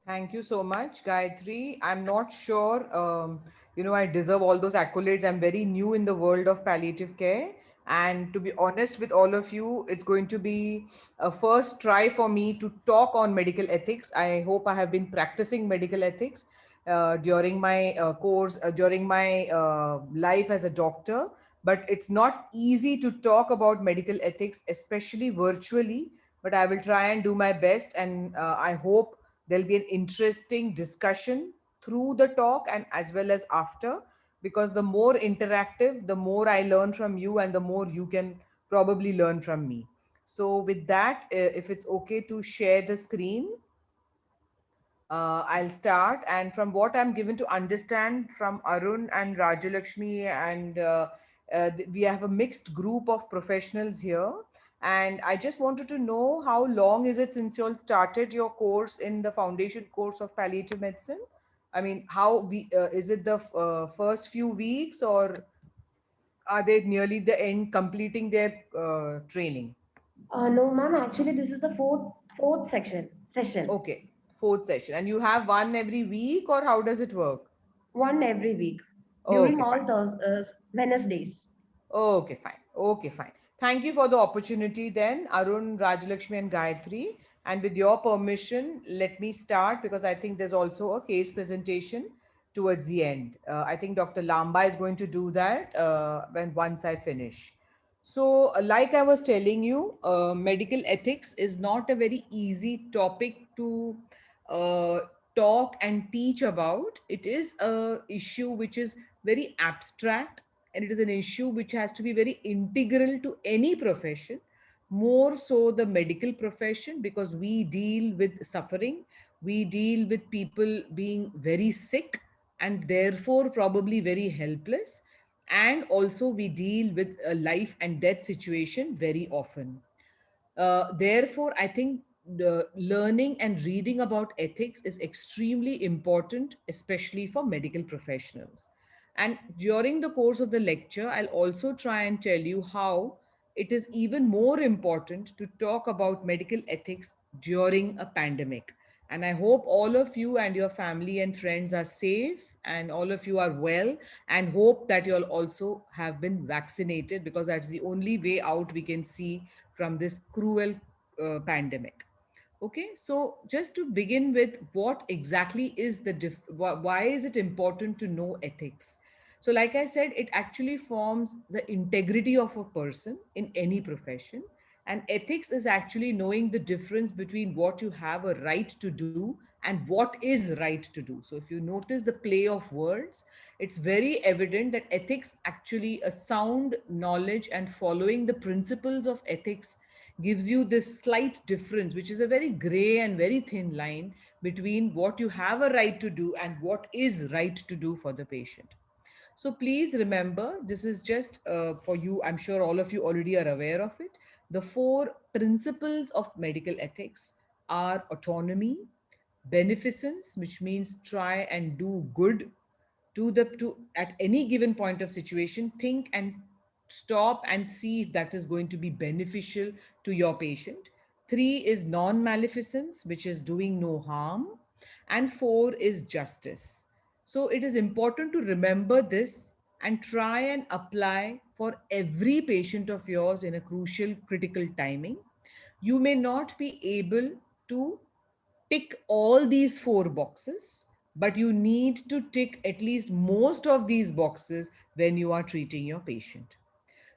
Thank you so much, Gayatri. I'm not sure, I deserve all those accolades. I'm very new in the world of palliative care. And to be honest with all of you, it's going to be a first try for me to talk on medical ethics. I hope I have been practicing medical ethics during my course, during my life as a doctor. But it's not easy to talk about medical ethics, especially virtually. But I will try and do my best. And I hope there'll be an interesting discussion through the talk and as well as after, because the more interactive, the more I learn from you and the more you can probably learn from me. So with that, if it's okay to share the screen, I'll start. And from what I'm given to understand from Arun and Rajalakshmi, and we have a mixed group of professionals here. And I just wanted to know, how long is it since you all started your course in the foundation course of palliative medicine? I mean, is it the first few weeks, or are they nearly the end completing their training? No, ma'am. Actually, this is the fourth section session. Okay, fourth session. And you have one every week, or how does it work? One every week during Okay, all fine. those Wednesdays. Okay, fine. Okay, fine. Thank you for the opportunity then, Arun, Rajalakshmi, and Gayatri. And with your permission, let me start, because I think there's also a case presentation towards the end. I think Dr. Lamba is going to do that when once I finish. So, like I was telling you, medical ethics is not a very easy topic to uh, talk and teach about. It is a issue which is very abstract, and it is an issue which has to be very integral to any profession, more so the medical profession, because we deal with suffering, we deal with people being very sick and therefore probably very helpless, and also we deal with a life and death situation very often. Therefore, I think the learning and reading about ethics is extremely important, especially for medical professionals. And during the course of the lecture, I'll also try and tell you how it is even more important to talk about medical ethics during a pandemic. And I hope all of you and your family and friends are safe and all of you are well, and hope that you all also have been vaccinated, because that's the only way out we can see from this cruel pandemic. Okay, so just to begin with, what exactly is why is it important to know ethics? So, like I said, it actually forms the integrity of a person in any profession. And ethics is actually knowing the difference between what you have a right to do and what is right to do. So, if you notice the play of words, it's very evident that ethics, actually a sound knowledge and following the principles of ethics, gives you this slight difference, which is a very gray and very thin line between what you have a right to do and what is right to do for the patient. So please remember, this is just for you. I'm sure all of you already are aware of it. The four principles of medical ethics are autonomy, beneficence, which means try and do good to at any given point of situation, think and stop and see if that is going to be beneficial to your patient. 3 is non maleficence, which is doing no harm. And 4 is justice. So it is important to remember this and try and apply for every patient of yours in a crucial critical timing. You may not be able to tick all these four boxes, but you need to tick at least most of these boxes when you are treating your patient.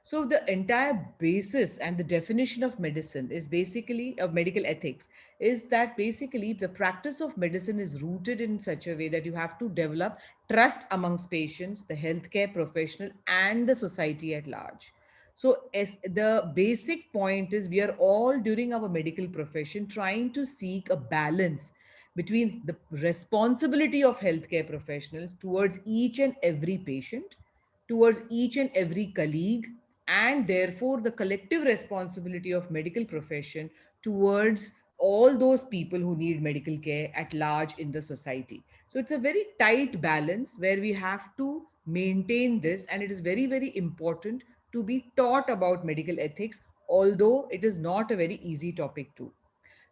So the entire basis and the definition of medicine is basically of medical ethics, is that basically the practice of medicine is rooted in such a way that you have to develop trust amongst patients, the healthcare professional, and the society at large. So as the basic point is, we are all during our medical profession trying to seek a balance between the responsibility of healthcare professionals towards each and every patient, towards each and every colleague, and therefore the collective responsibility of medical profession towards all those people who need medical care at large in the society. So it's a very tight balance where we have to maintain this, and it is very, very important to be taught about medical ethics, although it is not a very easy topic too.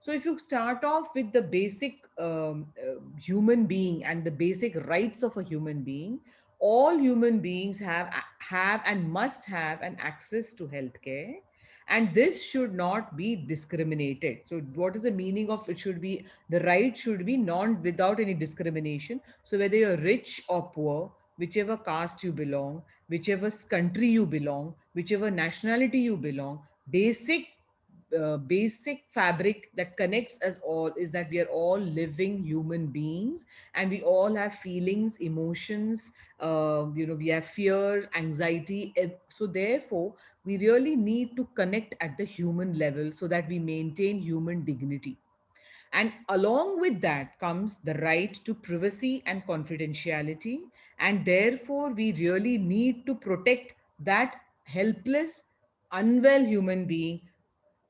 So if you start off with the basic human being and the basic rights of a human being, all human beings have and must have an access to healthcare, and this should not be discriminated. So what is the meaning of it? Should be the right should be non without any discrimination. So whether you're rich or poor, whichever caste you belong, whichever country you belong, whichever nationality you belong, basic fabric that connects us all is that we are all living human beings, and we all have feelings, emotions, we have fear, anxiety. So therefore we really need to connect at the human level so that we maintain human dignity. And along with that comes the right to privacy and confidentiality. And therefore, we really need to protect that helpless, unwell human being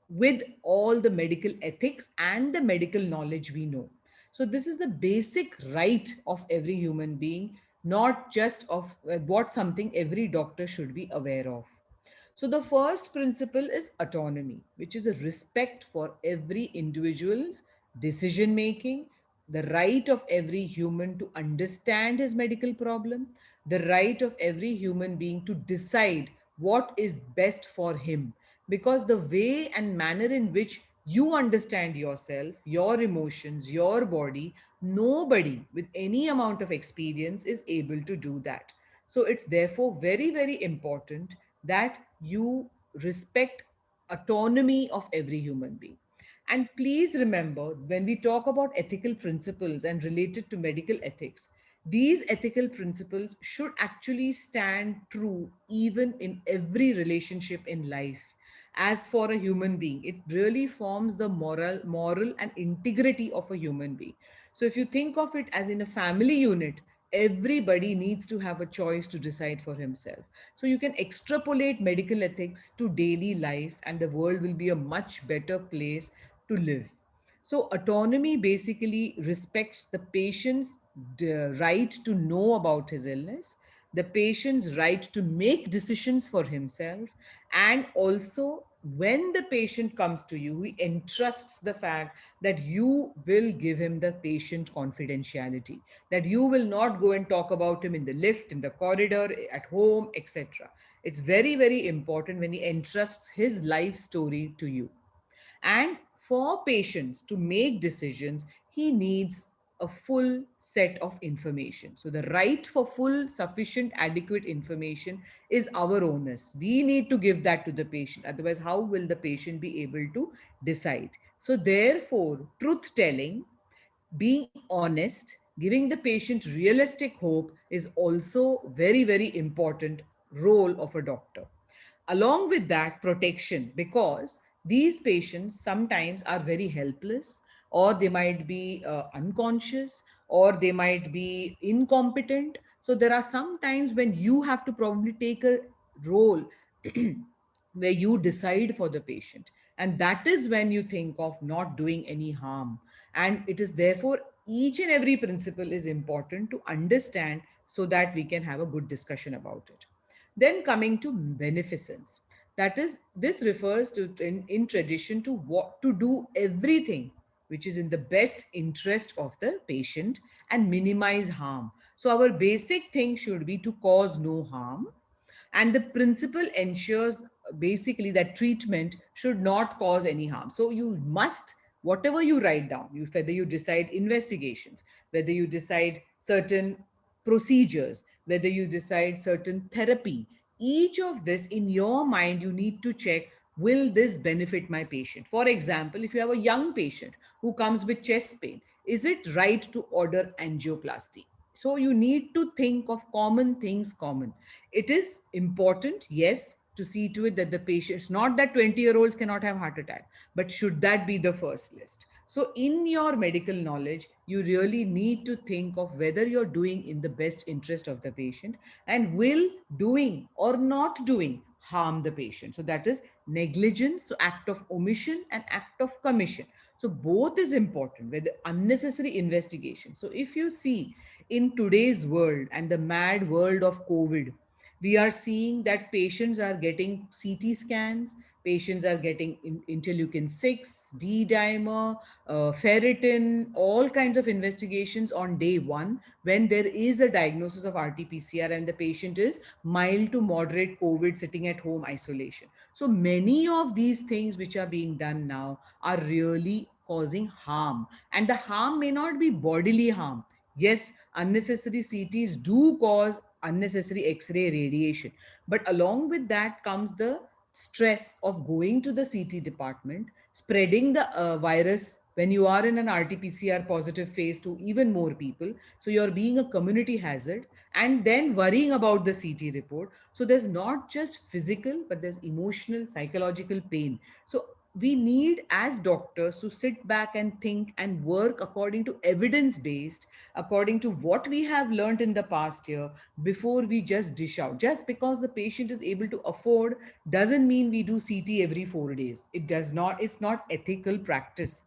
with all the medical ethics and the medical knowledge we know. So, this is the basic right of every human being, not just of what something every doctor should be aware of. So, the first principle is autonomy, which is a respect for every individual's decision making, the right of every human to understand his medical problem, the right of every human being to decide what is best for him. Because the way and manner in which you understand yourself, your emotions, your body, nobody with any amount of experience is able to do that. So it's therefore very, very important that you respect autonomy of every human being. And please remember, when we talk about ethical principles and related to medical ethics, these ethical principles should actually stand true even in every relationship in life. As for a human being, it really forms the moral and integrity of a human being. So if you think of it as in a family unit, everybody needs to have a choice to decide for himself. So you can extrapolate medical ethics to daily life, and the world will be a much better place to live. So autonomy basically respects the patient's right to know about his illness, the patient's right to make decisions for himself, and also when the patient comes to you, he entrusts the fact that you will give him the patient confidentiality, that you will not go and talk about him in the lift, in the corridor, at home, etc. It's very, very important when he entrusts his life story to you. And for patients to make decisions, he needs a full set of information. So the right for full, sufficient, adequate information is our onus. We need to give that to the patient. Otherwise, how will the patient be able to decide? So therefore, truth telling, being honest, giving the patient realistic hope is also very, very important role of a doctor. Along with that, protection, because these patients sometimes are very helpless, or they might be unconscious, or they might be incompetent. So there are some times when you have to probably take a role where you decide for the patient, and that is when you think of not doing any harm. And it is therefore each and every principle is important to understand so that we can have a good discussion about it. Then coming to beneficence, that is, this refers to in tradition to what to do everything which is in the best interest of the patient and minimize harm. So our basic thing should be to cause no harm, and the principle ensures basically that treatment should not cause any harm. So you must, whatever you write down, whether you decide investigations, whether you decide certain procedures, whether you decide certain therapy, each of this in your mind you need to check, will this benefit my patient? For example, if you have a young patient who comes with chest pain, is it right to order angioplasty? So you need to think of common things common. It is important, yes, to see to it that the patients, not that 20-year-olds cannot have heart attack, but should that be the first list? So in your medical knowledge, you really need to think of whether you're doing in the best interest of the patient, and will doing or not doing harm the patient. So that is negligence, so act of omission and act of commission. So both is important, whether unnecessary investigation. So if you see in today's world and the mad world of COVID, We are seeing that patients are getting CT scans, patients are getting interleukin 6, D dimer, ferritin, all kinds of investigations on day one when there is a diagnosis of RT PCR and the patient is mild to moderate COVID sitting at home isolation. So many of these things which are being done now are really causing harm. And the harm may not be bodily harm. Yes, unnecessary CTs do cause unnecessary X ray radiation. But along with that comes the stress of going to the CT department, spreading the virus when you are in an RT PCR positive phase to even more people. So you're being a community hazard and then worrying about the CT report. So there's not just physical, but there's emotional, psychological pain. So we need as doctors to sit back and think and work according to evidence based, according to what we have learned in the past year, before we just dish out. Just because the patient is able to afford doesn't mean we do CT every 4 days. It does not, it's not ethical practice.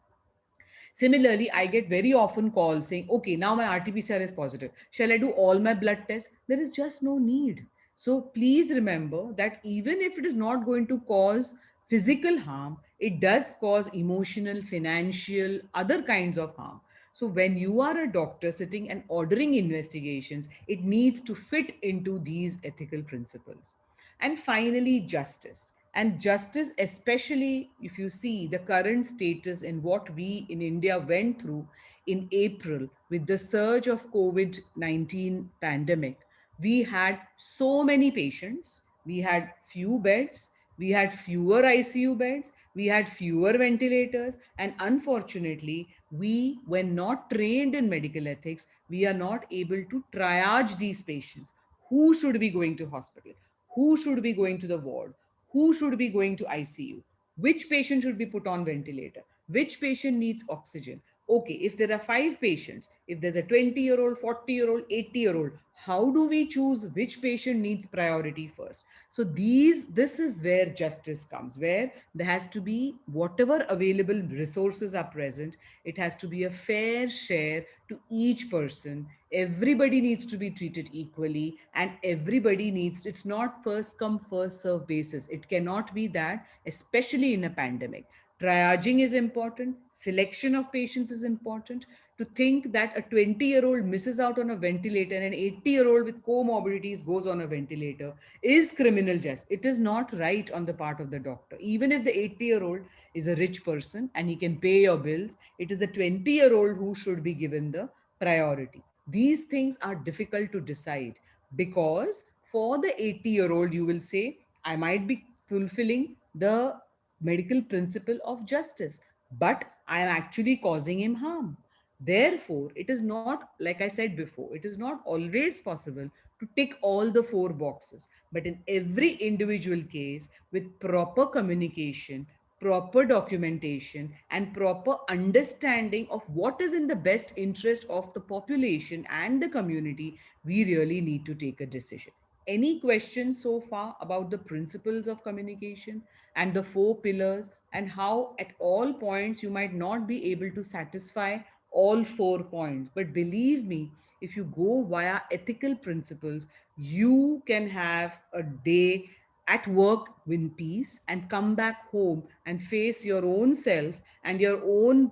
Similarly, I get very often calls saying, okay, now my RT-PCR is positive. Shall I do all my blood tests? There is just no need. So please remember that even if it is not going to cause physical harm, it does cause emotional, financial, other kinds of harm. So when you are a doctor sitting and ordering investigations, it needs to fit into these ethical principles. And finally, justice. And justice, especially if you see the current status in what we in India went through in April with the surge of COVID-19 pandemic, we had so many patients, we had few beds, we had fewer ICU beds, we had fewer ventilators, and unfortunately, we were not trained in medical ethics. We are not able to triage these patients. Who should be going to hospital? Who should be going to the ward? Who should be going to ICU? Which patient should be put on ventilator? Which patient needs oxygen? Okay, if there are five patients, if there's a 20-year-old, 40-year-old, 80-year-old, how do we choose which patient needs priority first? So this is where justice comes, where there has to be whatever available resources are present, it has to be a fair share to each person. Everybody needs to be treated equally, and everybody needs, it's not first come first serve basis. It cannot be that, especially in a pandemic. Triaging is important, selection of patients is important. To think that a 20-year-old misses out on a ventilator and an 80-year-old with comorbidities goes on a ventilator is criminal justice. It is not right on the part of the doctor. Even if the 80-year-old is a rich person and he can pay your bills, it is the 20-year-old who should be given the priority. These things are difficult to decide because for the 80-year-old, you will say, I might be fulfilling the medical principle of justice, but I am actually causing him harm. Therefore, it is not, like I said before, it is not always possible to tick all the four boxes. But in every individual case, with proper communication, proper documentation, and proper understanding of what is in the best interest of the population and the community, we really need to take a decision. Any questions so far about the principles of communication and the four pillars, and how at all points you might not be able to satisfy all 4 points? But believe me, if you go via ethical principles, you can have a day at work with peace and come back home and face your own self and your own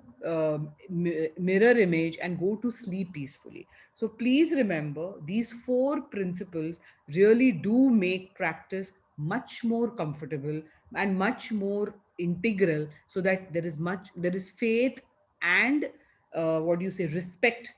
mirror image and go to sleep peacefully. So please remember, these four principles really do make practice much more comfortable and much more integral, so that there is faith and what do you say, respect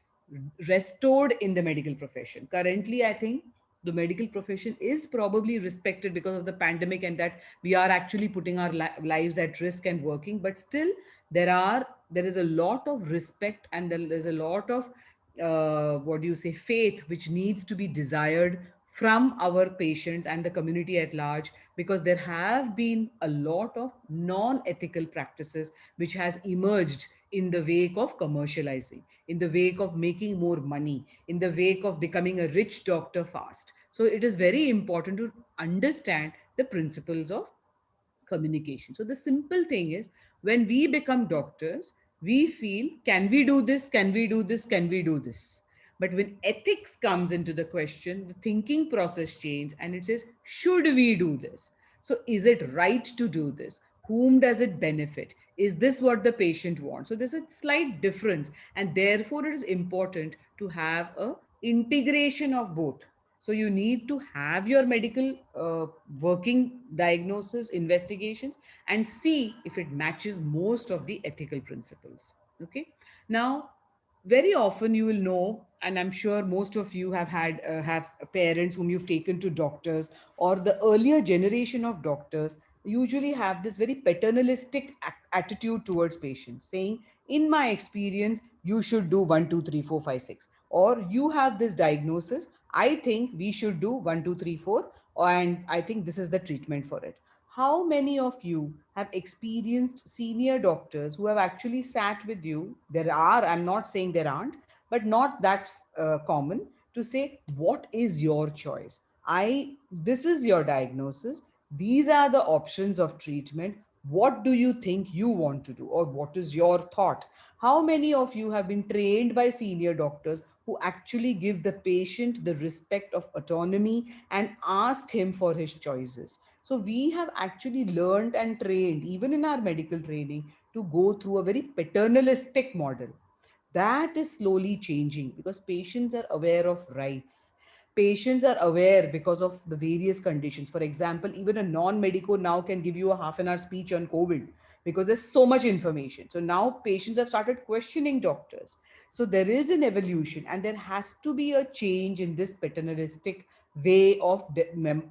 restored in the medical profession. Currently, I think the medical profession is probably respected because of the pandemic and that we are actually putting our lives at risk and working, but still there is a lot of respect and there is a lot of what do you say, faith which needs to be desired from our patients and the community at large, because there have been a lot of non-ethical practices which has emerged in the wake of commercializing, in the wake of making more money, in the wake of becoming a rich doctor fast. So it is very important to understand the principles of communication. So the simple thing is, when we become doctors, we feel, can we do this? Can we do this? Can we do this? But when ethics comes into the question, the thinking process changes and it says, should we do this? So, is it right to do this? Whom does it benefit? Is this what the patient wants? So, there's a slight difference, and therefore, it is important to have a integration of both. So, you need to have your medical working diagnosis, investigations, and see if it matches most of the ethical principles. Okay. Now, very often you will know, and I'm sure most of you have parents whom you've taken to doctors, or the earlier generation of doctors usually have this very paternalistic attitude towards patients, saying, in my experience you should do 1 2 3 4 5 6, or you have this diagnosis, I think we should do 1 2 3 4, and I think this is the treatment for it. How many of you have experienced senior doctors who have actually sat with you? There are, I'm not saying there aren't, but not that common, to say, what is your choice? This is your diagnosis. These are the options of treatment. What do you think you want to do? Or what is your thought? How many of you have been trained by senior doctors who actually give the patient the respect of autonomy and ask him for his choices? So we have actually learned and trained, even in our medical training, to go through a very paternalistic model. That is slowly changing because patients are aware of rights. Patients are aware because of the various conditions. For example, even a non-medico now can give you a half an hour speech on COVID because there's so much information. So now patients have started questioning doctors. So there is an evolution, and there has to be a change in this paternalistic way of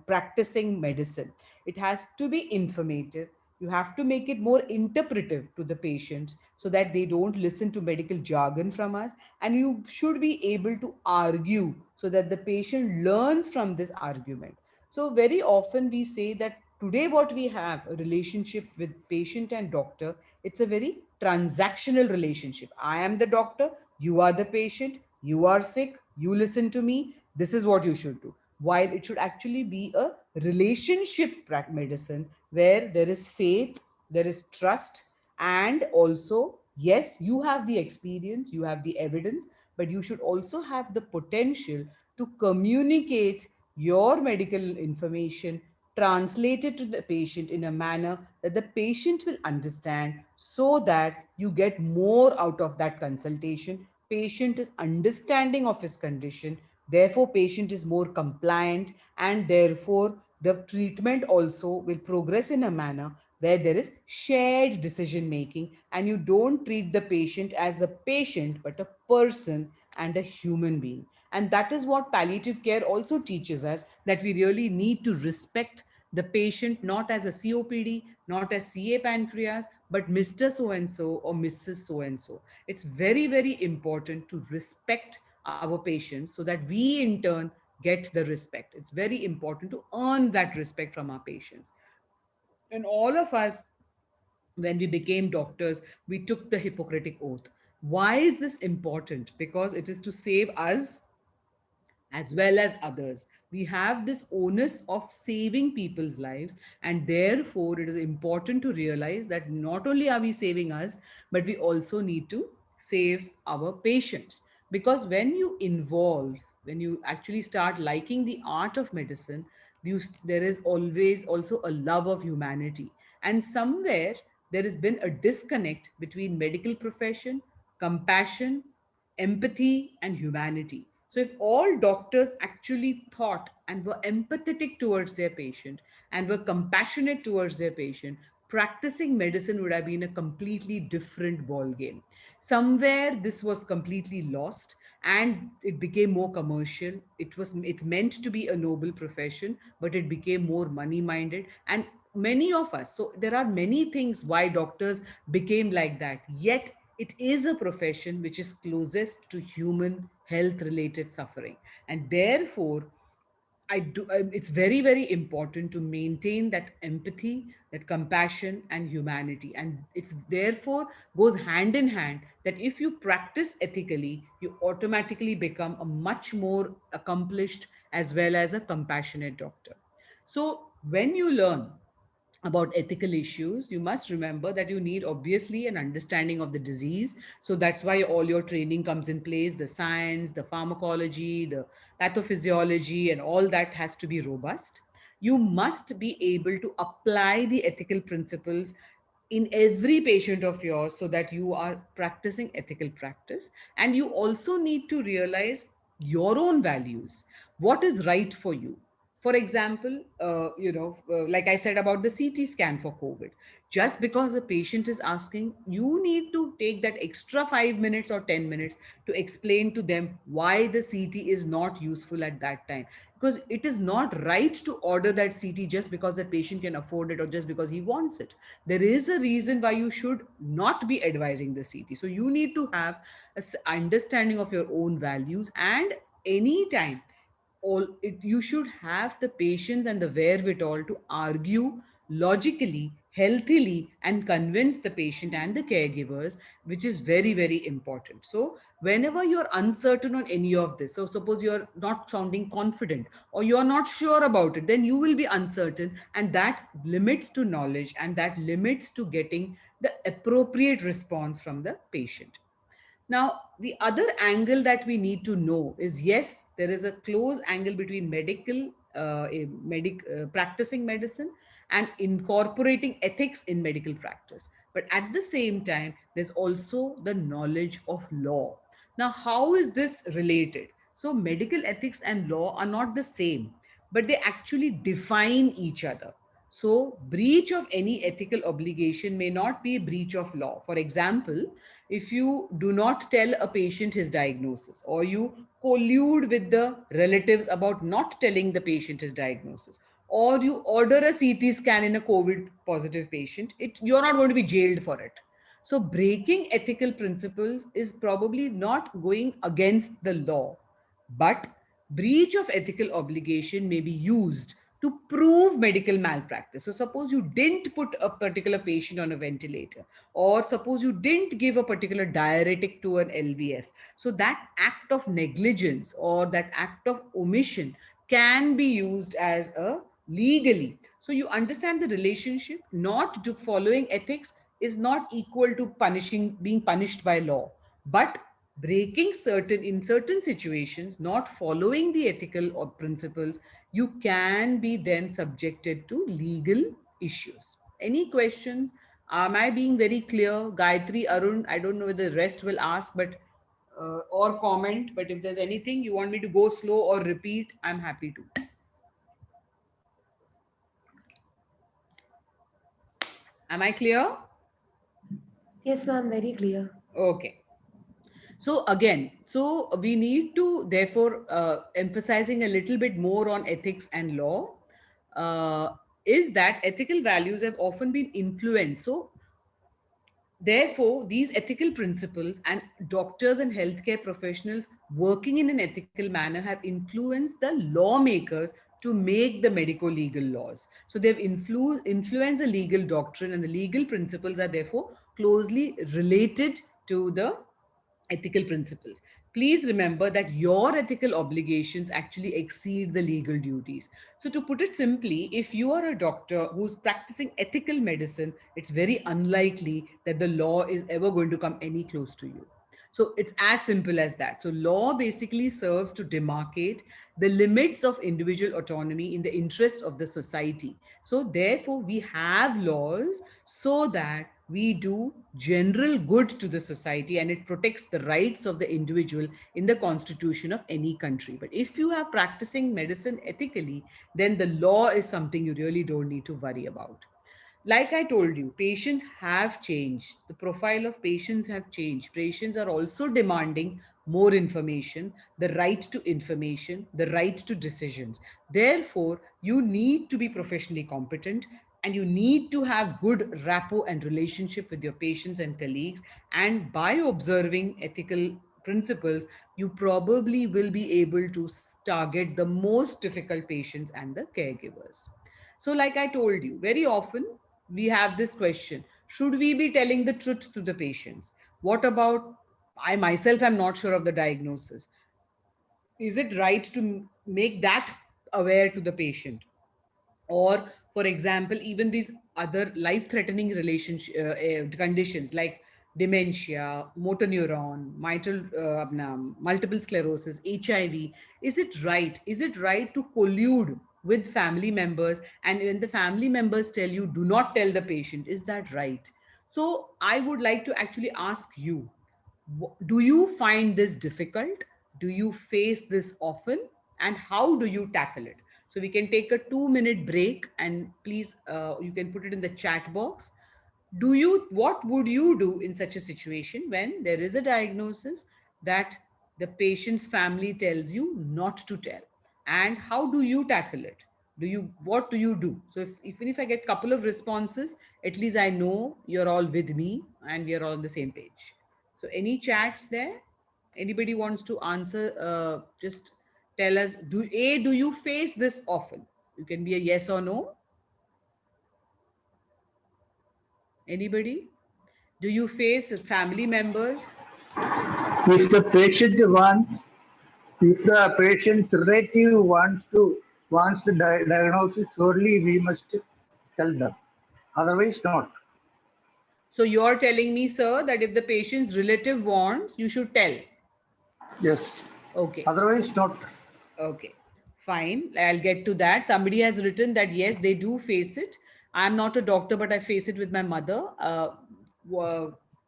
practicing medicine. It has to be informative. You have to make it more interpretive to the patients so that they don't listen to medical jargon from us. And you should be able to argue so that the patient learns from this argument. So, very often we say that today, what we have a relationship with patient and doctor, it's a very transactional relationship. I am the doctor, you are the patient, you are sick, you listen to me, this is what you should do. While it should actually be a relationship medicine where there is faith, there is trust, and also, yes, you have the experience, you have the evidence, but you should also have the potential to communicate your medical information, translate it to the patient in a manner that the patient will understand, so that you get more out of that consultation. Patient is understanding of his condition, therefore patient is more compliant, and therefore the treatment also will progress in a manner where there is shared decision making, and you don't treat the patient as a patient but a person and a human being. And that is what palliative care also teaches us, that we really need to respect the patient not as a COPD, not as CA pancreas, but Mr. So and so or Mrs. So and so. It's very, very important to respect our patients so that we in turn get the respect. It's very important to earn that respect from our patients. And all of us, when we became doctors, we took the Hippocratic Oath. Why is this important? Because it is to save us as well as others. We have this onus of saving people's lives, and therefore it is important to realize that not only are we saving us, but we also need to save our patients. Because when you actually start liking the art of medicine, there is always also a love of humanity. And somewhere there has been a disconnect between medical profession, compassion, empathy, and humanity. So, if all doctors actually thought and were empathetic towards their patient and were compassionate towards their patient, practicing medicine would have been a completely different ball game. Somewhere this was completely lost, and it became more commercial. It's meant to be a noble profession, but it became more money minded. And many of us, so there are many things why doctors became like that. Yet it is a profession which is closest to human health related suffering, and therefore it's very, very important to maintain that empathy, that compassion, and humanity. And it's therefore goes hand in hand that if you practice ethically, you automatically become a much more accomplished as well as a compassionate doctor. So when you learn about ethical issues, you must remember that you need obviously an understanding of the disease. So that's why all your training comes in place, the science, the pharmacology, the pathophysiology, and all that has to be robust. You must be able to apply the ethical principles in every patient of yours so that you are practicing ethical practice. And you also need to realize your own values, what is right for you. For example, like I said about the CT scan for COVID, just because a patient is asking, you need to take that extra 5 minutes or 10 minutes to explain to them why the CT is not useful at that time. Because it is not right to order that CT just because that patient can afford it or just because he wants it. There is a reason why you should not be advising the CT. So you need to have understanding of your own values, and anytime you should have the patience and the wherewithal to argue logically, healthily, and convince the patient and the caregivers, which is very, very important. So whenever you're uncertain on any of this, so suppose you're not sounding confident or you're not sure about it, then you will be uncertain, and that limits to knowledge, and that limits to getting the appropriate response from the patient. Now, the other angle that we need to know is, yes, there is a close angle between practicing medicine and incorporating ethics in medical practice. But at the same time, there's also the knowledge of law. Now, how is this related? So, medical ethics and law are not the same, but they actually define each other. So, breach of any ethical obligation may not be a breach of law. For example, if you do not tell a patient his diagnosis, or you collude with the relatives about not telling the patient his diagnosis, or you order a CT scan in a COVID positive patient, you're not going to be jailed for it. So, breaking ethical principles is probably not going against the law, but breach of ethical obligation may be used to prove medical malpractice. So, suppose you didn't put a particular patient on a ventilator, or suppose you didn't give a particular diuretic to an LVF. So, that act of negligence or that act of omission can be used as a legally. So, you understand the relationship. Not to following ethics is not equal to punishing, being punished by law, but breaking certain in certain situations, not following the ethical or principles, you can be then subjected to legal issues. Any questions? Am I being very clear? Gayatri, Arun, I don't know whether the rest will ask, but or comment, but if there's anything you want me to go slow or repeat, I'm happy to. Am I clear? Yes, ma'am, very clear. Okay. So again, so we need to therefore emphasizing a little bit more on ethics and law, uh, is that ethical values have often been influenced. So therefore, these ethical principles and doctors and healthcare professionals working in an ethical manner have influenced the lawmakers to make the medico legal laws. So they've influenced the legal doctrine, and the legal principles are therefore closely related to the ethical principles. Please remember that your ethical obligations actually exceed the legal duties. So, to put it simply, if you are a doctor who's practicing ethical medicine, it's very unlikely that the law is ever going to come any close to you. So, it's as simple as that. So, law basically serves to demarcate the limits of individual autonomy in the interest of the society. So, therefore, we have laws so that we do general good to the society, and it protects the rights of the individual in the constitution of any country. But if you are practicing medicine ethically, then the law is something you really don't need to worry about. Like I told you, patients have changed. The profile of patients have changed. Patients are also demanding more information, the right to information, the right to decisions. Therefore, you need to be professionally competent, and you need to have good rapport and relationship with your patients and colleagues. And by observing ethical principles, you probably will be able to target the most difficult patients and the caregivers. So, like I told you, very often we have this question: should we be telling the truth to the patients? What about I myself am not sure of the diagnosis? Is it right to make that aware to the patient? Or For example, even these other life threatening relationship conditions like dementia, motor neuron, mitral multiple sclerosis, HIV, is it right to collude with family members, and when the family members tell you do not tell the patient, is that right? So I would like to actually ask you, do you find this difficult? Do you face this often? And how do you tackle it? So we can take a 2 minute break, and please, you can put it in the chat box. What would you do in such a situation when there is a diagnosis that the patient's family tells you not to tell? And how do you tackle it? What do you do? So even if I get couple of responses, at least I know you're all with me and we are all on the same page. So any chats there? Anybody wants to answer? Just tell us. Do you face this often? You can be a yes or no. Anybody? Do you face family members? If the patient wants, if the patient's relative wants the diagnosis, surely we must tell them. Otherwise, not. So you're telling me, sir, that if the patient's relative wants, you should tell. Yes. Okay. Otherwise, not. Okay, fine. I'll get to that. Somebody has written that yes, they do face it. I'm not a doctor, but I face it with my mother.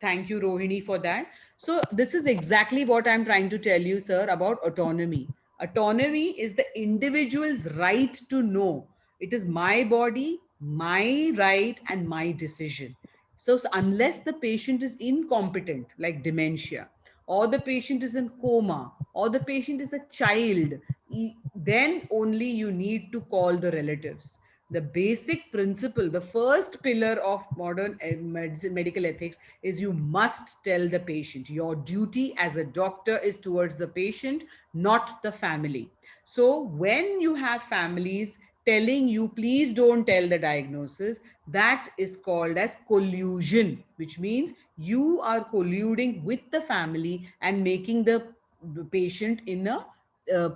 Thank you, Rohini, for that. So, this is exactly what I'm trying to tell you, sir, about autonomy. Autonomy is the individual's right to know. It is my body, my right, and my decision. So, unless the patient is incompetent, like dementia, or the patient is in coma, or the patient is a child, then only you need to call the relatives. The basic principle, the first pillar of modern medical ethics is you must tell the patient. Your duty as a doctor is towards the patient, not the family. So when you have families telling you please don't tell the diagnosis, that is called as collusion, which means you are colluding with the family and making the patient in a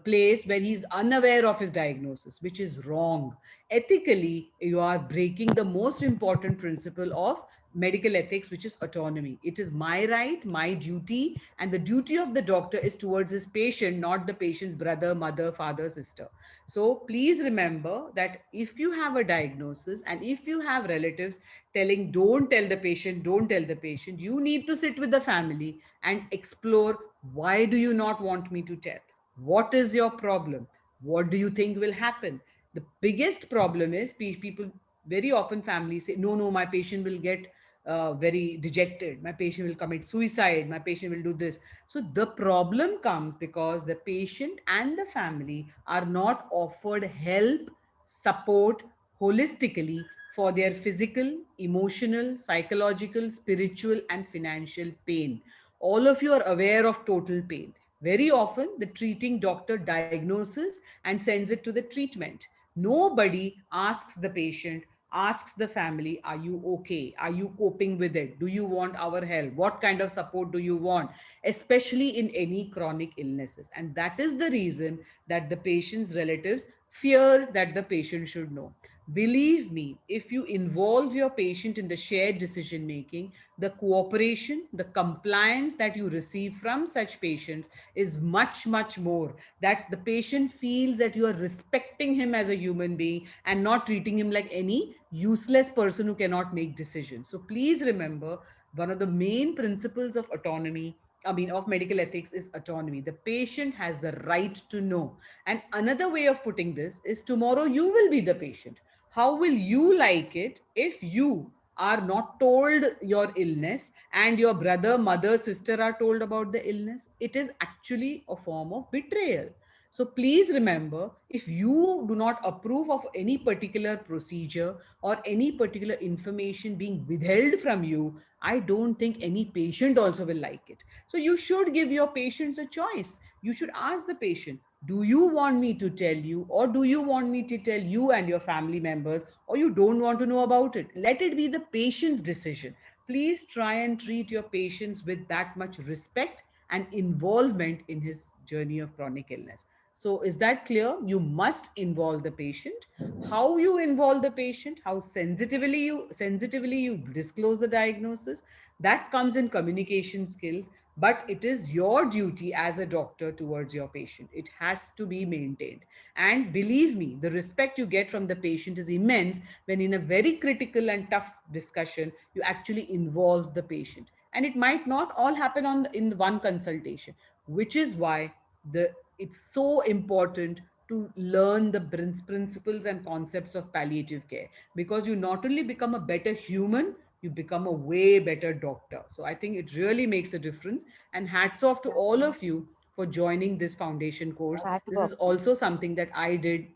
place where he's unaware of his diagnosis, which is wrong. Ethically, you are breaking the most important principle of medical ethics, which is autonomy. It is my right, my duty, and the duty of the doctor is towards his patient, not the patient's brother, mother, father, sister. So please remember that if you have a diagnosis and if you have relatives telling don't tell the patient, don't tell the patient, you need to sit with the family and explore, why do you not want me to tell? What is your problem? What do you think will happen? The biggest problem is people, very often families say, no, no, my patient will get very dejected. My patient will commit suicide. My patient will do this. So the problem comes because the patient and the family are not offered help, support holistically for their physical, emotional, psychological, spiritual, and financial pain. All of you are aware of total pain. Very often, the treating doctor diagnoses and sends it to the treatment. Nobody asks the patient, asks the family, are you okay? Are you coping with it? Do you want our help? What kind of support do you want? Especially in any chronic illnesses. And that is the reason that the patient's relatives fear that the patient should know. Believe me, if you involve your patient in the shared decision making, the cooperation, the compliance that you receive from such patients is much, much more. That the patient feels that you are respecting him as a human being and not treating him like any useless person who cannot make decisions. So please remember, one of the main principles of autonomy, of medical ethics, is autonomy. The patient has the right to know. And another way of putting this is, tomorrow you will be the patient. How will you like it if you are not told your illness and your brother, mother, sister are told about the illness? It is actually a form of betrayal. So please remember, if you do not approve of any particular procedure or any particular information being withheld from you, I don't think any patient also will like it. So you should give your patients a choice. You should ask the patient, do you want me to tell you, or do you want me to tell you and your family members, or you don't want to know about it? Let it be the patient's decision. Please try and treat your patients with that much respect and involvement in his journey of chronic illness. So is that clear? You must involve the patient. How you involve the patient, how sensitively you disclose the diagnosis, that comes in communication skills, but it is your duty as a doctor towards your patient. It has to be maintained. And believe me, the respect you get from the patient is immense when in a very critical and tough discussion you actually involve the patient. And it might not all happen on in one consultation, which is why the it's so important to learn the principles and concepts of palliative care, because you not only become a better human, you become a way better doctor. So I think it really makes a difference, and hats off to all of you for joining this foundation course. This is also something that I did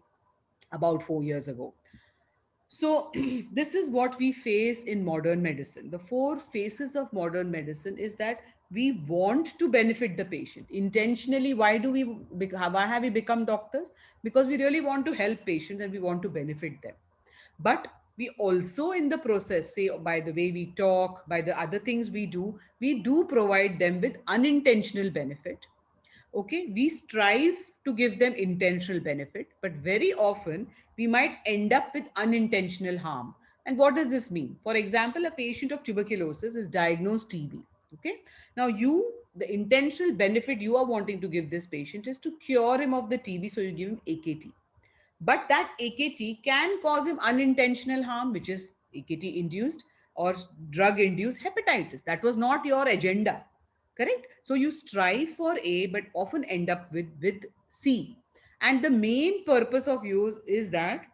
about 4 years ago. So, this is what we face in modern medicine. The four phases of modern medicine is that we want to benefit the patient intentionally. Why do we why have we become doctors? Because we really want to help patients and we want to benefit them. But we also, in the process, say by the way we talk, by the other things we do provide them with unintentional benefit. Okay, we strive to give them intentional benefit, but very often we might end up with unintentional harm. And what does this mean? For example, a patient of tuberculosis is diagnosed TB. Okay, now the intentional benefit you are wanting to give this patient is to cure him of the TB, so you give him AKT. But that AKT can cause him unintentional harm, which is AKT induced or drug induced hepatitis. That was not your agenda. Correct? So you strive for A, but often end up with C. And the main purpose of use is that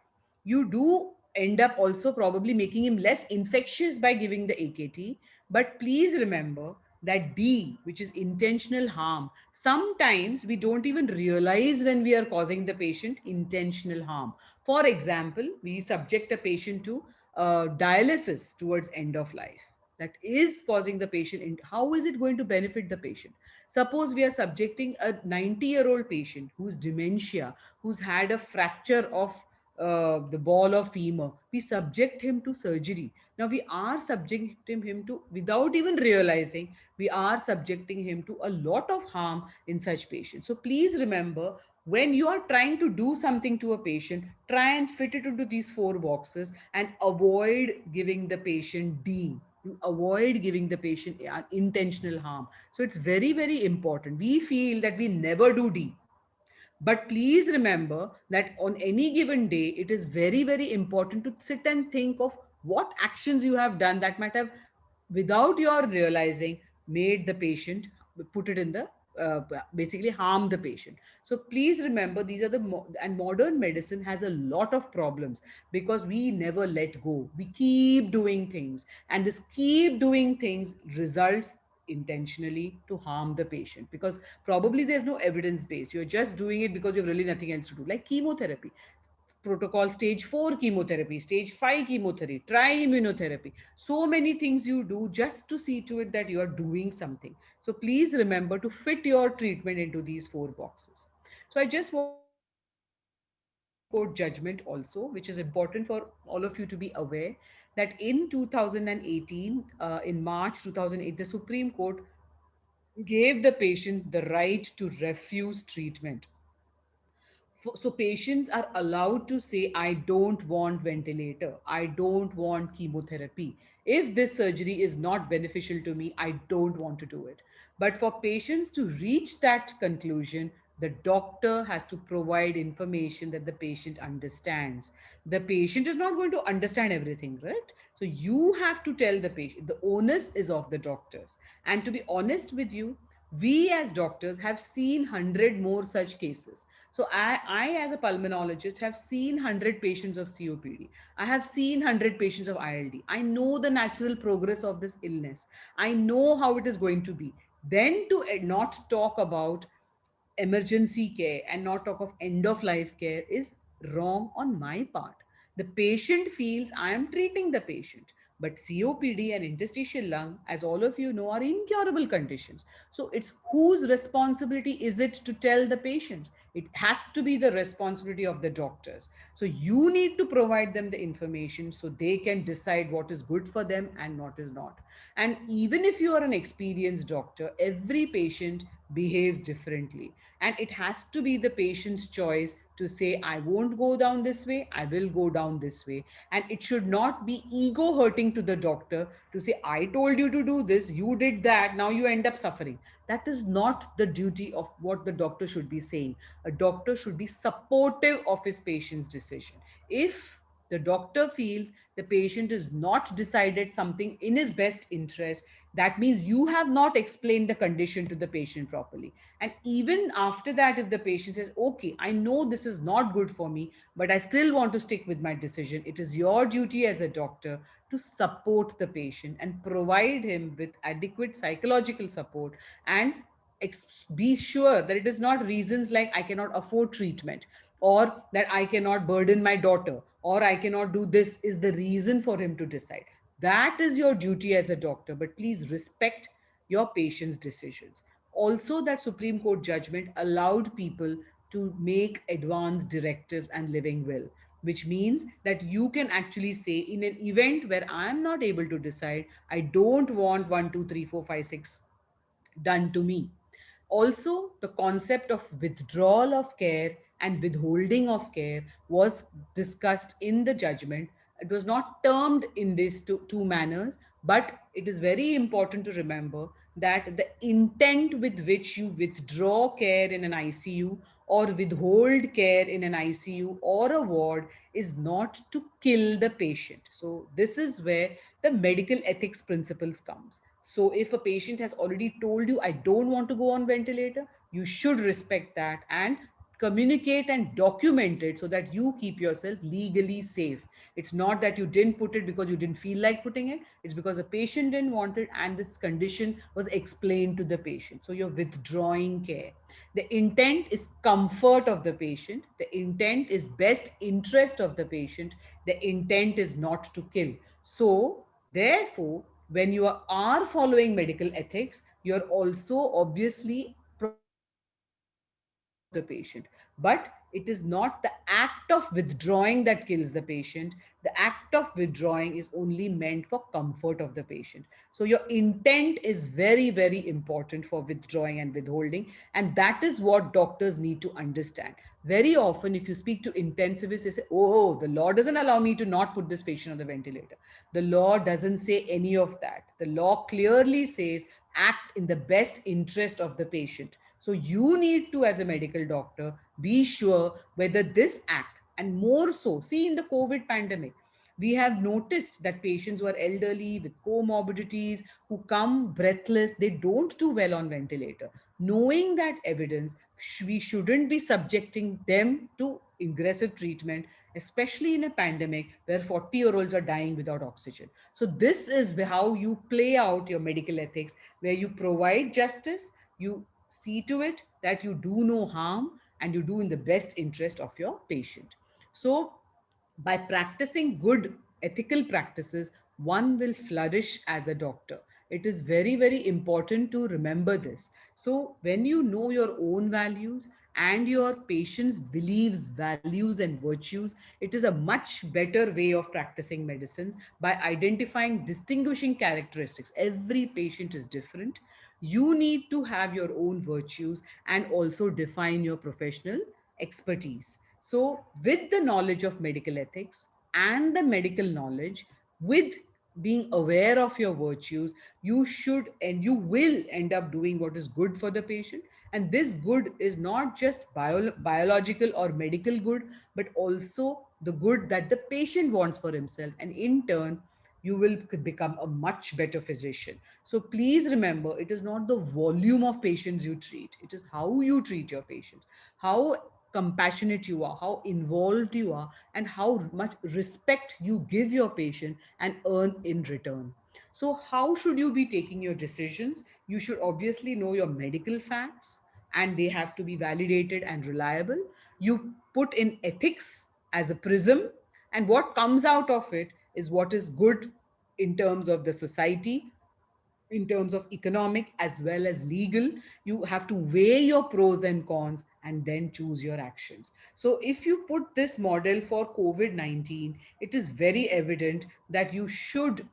you do end up also probably making him less infectious by giving the AKT. But please remember that D, which is intentional harm, sometimes we don't even realize when we are causing the patient intentional harm. For example, we subject a patient to dialysis towards end of life. That is causing the patient. How is it going to benefit the patient? Suppose we are subjecting a 90-year-old patient who's dementia, who's had a fracture of the ball of femur. We subject him to surgery. Now we are subjecting him to, without even realizing, we are subjecting him to a lot of harm in such patients. So please remember, when you are trying to do something to a patient, try and fit it into these four boxes and avoid giving the patient D. You avoid giving the patient intentional harm. So it's very, very important. We feel that we never do D. But please remember that on any given day, it is very, very important to sit and think of what actions you have done that might have, without your realizing, made the patient, put it in the basically harm the patient. So please remember, these are and modern medicine has a lot of problems because we never let go. We keep doing things, and this keep doing things results intentionally to harm the patient, because probably there's no evidence base. You're just doing it because you've really nothing else to do, like chemotherapy protocol, stage 4 chemotherapy, stage 5 chemotherapy, try immunotherapy. So many things you do just to see to it that you are doing something. So please remember to fit your treatment into these four boxes. So I just want to quote judgment also, which is important for all of you to be aware that in 2018, in March 2008, the Supreme Court gave the patient the right to refuse treatment. So patients are allowed to say, I don't want ventilator, I don't want chemotherapy. If this surgery is not beneficial to me, I don't want to do it. But for patients to reach that conclusion, the doctor has to provide information that the patient understands. The patient is not going to understand everything, right? So you have to tell the patient. The onus is of the doctors. And to be honest with you, we as doctors have seen 100 more such cases. So I as a pulmonologist have seen 100 patients of COPD. I have seen 100 patients of ILD. I know the natural progress of this illness. I know how it is going to be. Then to not talk about emergency care and not talk of end of life care is wrong on my part. The patient feels I am treating the patient. But COPD and interstitial lung, as all of you know, are incurable conditions. So it's whose responsibility is it to tell the patients? It has to be the responsibility of the doctors. So you need to provide them the information so they can decide what is good for them and what is not. And even if you are an experienced doctor, every patient behaves differently. And it has to be the patient's choice to say, I won't go down this way, I will go down this way. And it should not be ego hurting to the doctor to say, I told you to do this, you did that, now you end up suffering. That is not the duty of what the doctor should be saying. A doctor should be supportive of his patient's decision. If the doctor feels the patient is not decided something in his best interest, that means you have not explained the condition to the patient properly. And even after that, if the patient says, okay, I know this is not good for me, but I still want to stick with my decision, it is your duty as a doctor to support the patient and provide him with adequate psychological support, and be sure that it is not reasons like I cannot afford treatment, or that I cannot burden my daughter, or I cannot do this is the reason for him to decide. That is your duty as a doctor, but please respect your patient's decisions. Also, that Supreme Court judgment allowed people to make advance directives and living will, which means that you can actually say, in an event where I am not able to decide, I don't want 1, 2, 3, 4, 5, 6 done to me. Also, the concept of withdrawal of care and withholding of care was discussed in the judgment. It was not termed in these two manners, but it is very important to remember that the intent with which you withdraw care in an ICU or withhold care in an ICU or a ward is not to kill the patient. So this is where the medical ethics principles comes. So if a patient has already told you, I don't want to go on ventilator, you should respect that and communicate and document it so that you keep yourself legally safe. It's not that you didn't put it because you didn't feel like putting it. It's because the patient didn't want it and this condition was explained to the patient. So you're withdrawing care. The intent is comfort of the patient. The intent is best interest of the patient. The intent is not to kill. So therefore, when you are following medical ethics, you're also obviously protecting the comfort of the patient. But it is not the act of withdrawing that kills the patient. The act of withdrawing is only meant for comfort of the patient. So your intent is very, very important for withdrawing and withholding. And that is what doctors need to understand. Very often, if you speak to intensivists, they say, oh, the law doesn't allow me to not put this patient on the ventilator. The law doesn't say any of that. The law clearly says act in the best interest of the patient. So you need to, as a medical doctor, be sure whether this act, and more so, see, in the COVID pandemic, we have noticed that patients who are elderly with comorbidities, who come breathless, they don't do well on ventilator. Knowing that evidence, we shouldn't be subjecting them to aggressive treatment, especially in a pandemic where 40-year-olds are dying without oxygen. So this is how you play out your medical ethics, where you provide justice, you see to it that you do no harm, and you do in the best interest of your patient. So by practicing good ethical practices, one will flourish as a doctor. It is very, very important to remember this. So, when you know your own values and your patient's beliefs, values, and virtues, it is a much better way of practicing medicines by identifying distinguishing characteristics. Every patient is different. You need to have your own virtues and also define your professional expertise. So, with the knowledge of medical ethics and the medical knowledge, with being aware of your virtues, you should and you will end up doing what is good for the patient. And this good is not just biological or medical good, but also the good that the patient wants for himself. And in turn, you will become a much better physician. So please remember, it is not the volume of patients you treat, it is how you treat your patients, how compassionate you are, how involved you are, and how much respect you give your patient and earn in return. So, how should you be taking your decisions? You should obviously know your medical facts and they have to be validated and reliable. You put in ethics as a prism, and what comes out of it is what is good in terms of the society, in terms of economic as well as legal. You have to weigh your pros and cons and then choose your actions. So if you put this model for COVID-19, it is very evident that you should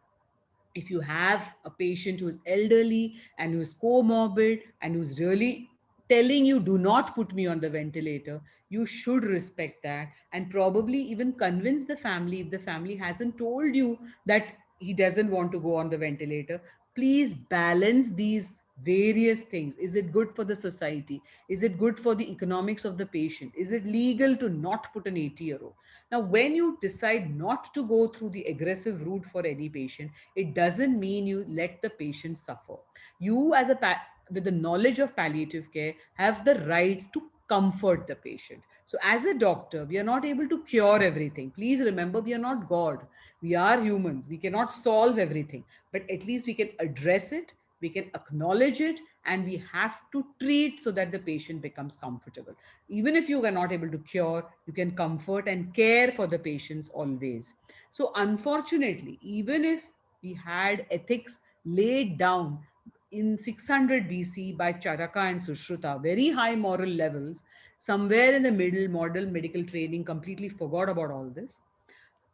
If you have a patient who is elderly and who's comorbid and who's really telling you, do not put me on the ventilator, you should respect that and probably even convince the family. If the family hasn't told you that he doesn't want to go on the ventilator, please balance these various things. Is it good for the society? Is it good for the economics of the patient? Is it legal to not put an 80-year-old? Now, when you decide not to go through the aggressive route for any patient, it doesn't mean you let the patient suffer. You, as with the knowledge of palliative care, have the rights to comfort the patient. So, as a doctor, we are not able to cure everything. Please remember, we are not God. We are humans. We cannot solve everything, but at least we can address it, we can acknowledge it, and we have to treat so that the patient becomes comfortable. Even if you are not able to cure, you can comfort and care for the patients always. So, unfortunately, even if we had ethics laid down in 600 BC by Charaka and Sushruta, very high moral levels, somewhere in the middle, modern medical training completely forgot about all this.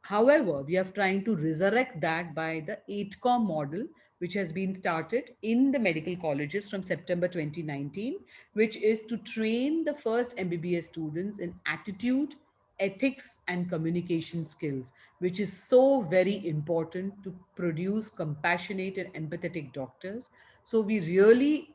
However, we are trying to resurrect that by the 8COM model, which has been started in the medical colleges from September 2019, which is to train the first MBBS students in attitude, ethics, and communication skills, which is so very important to produce compassionate and empathetic doctors. So, we really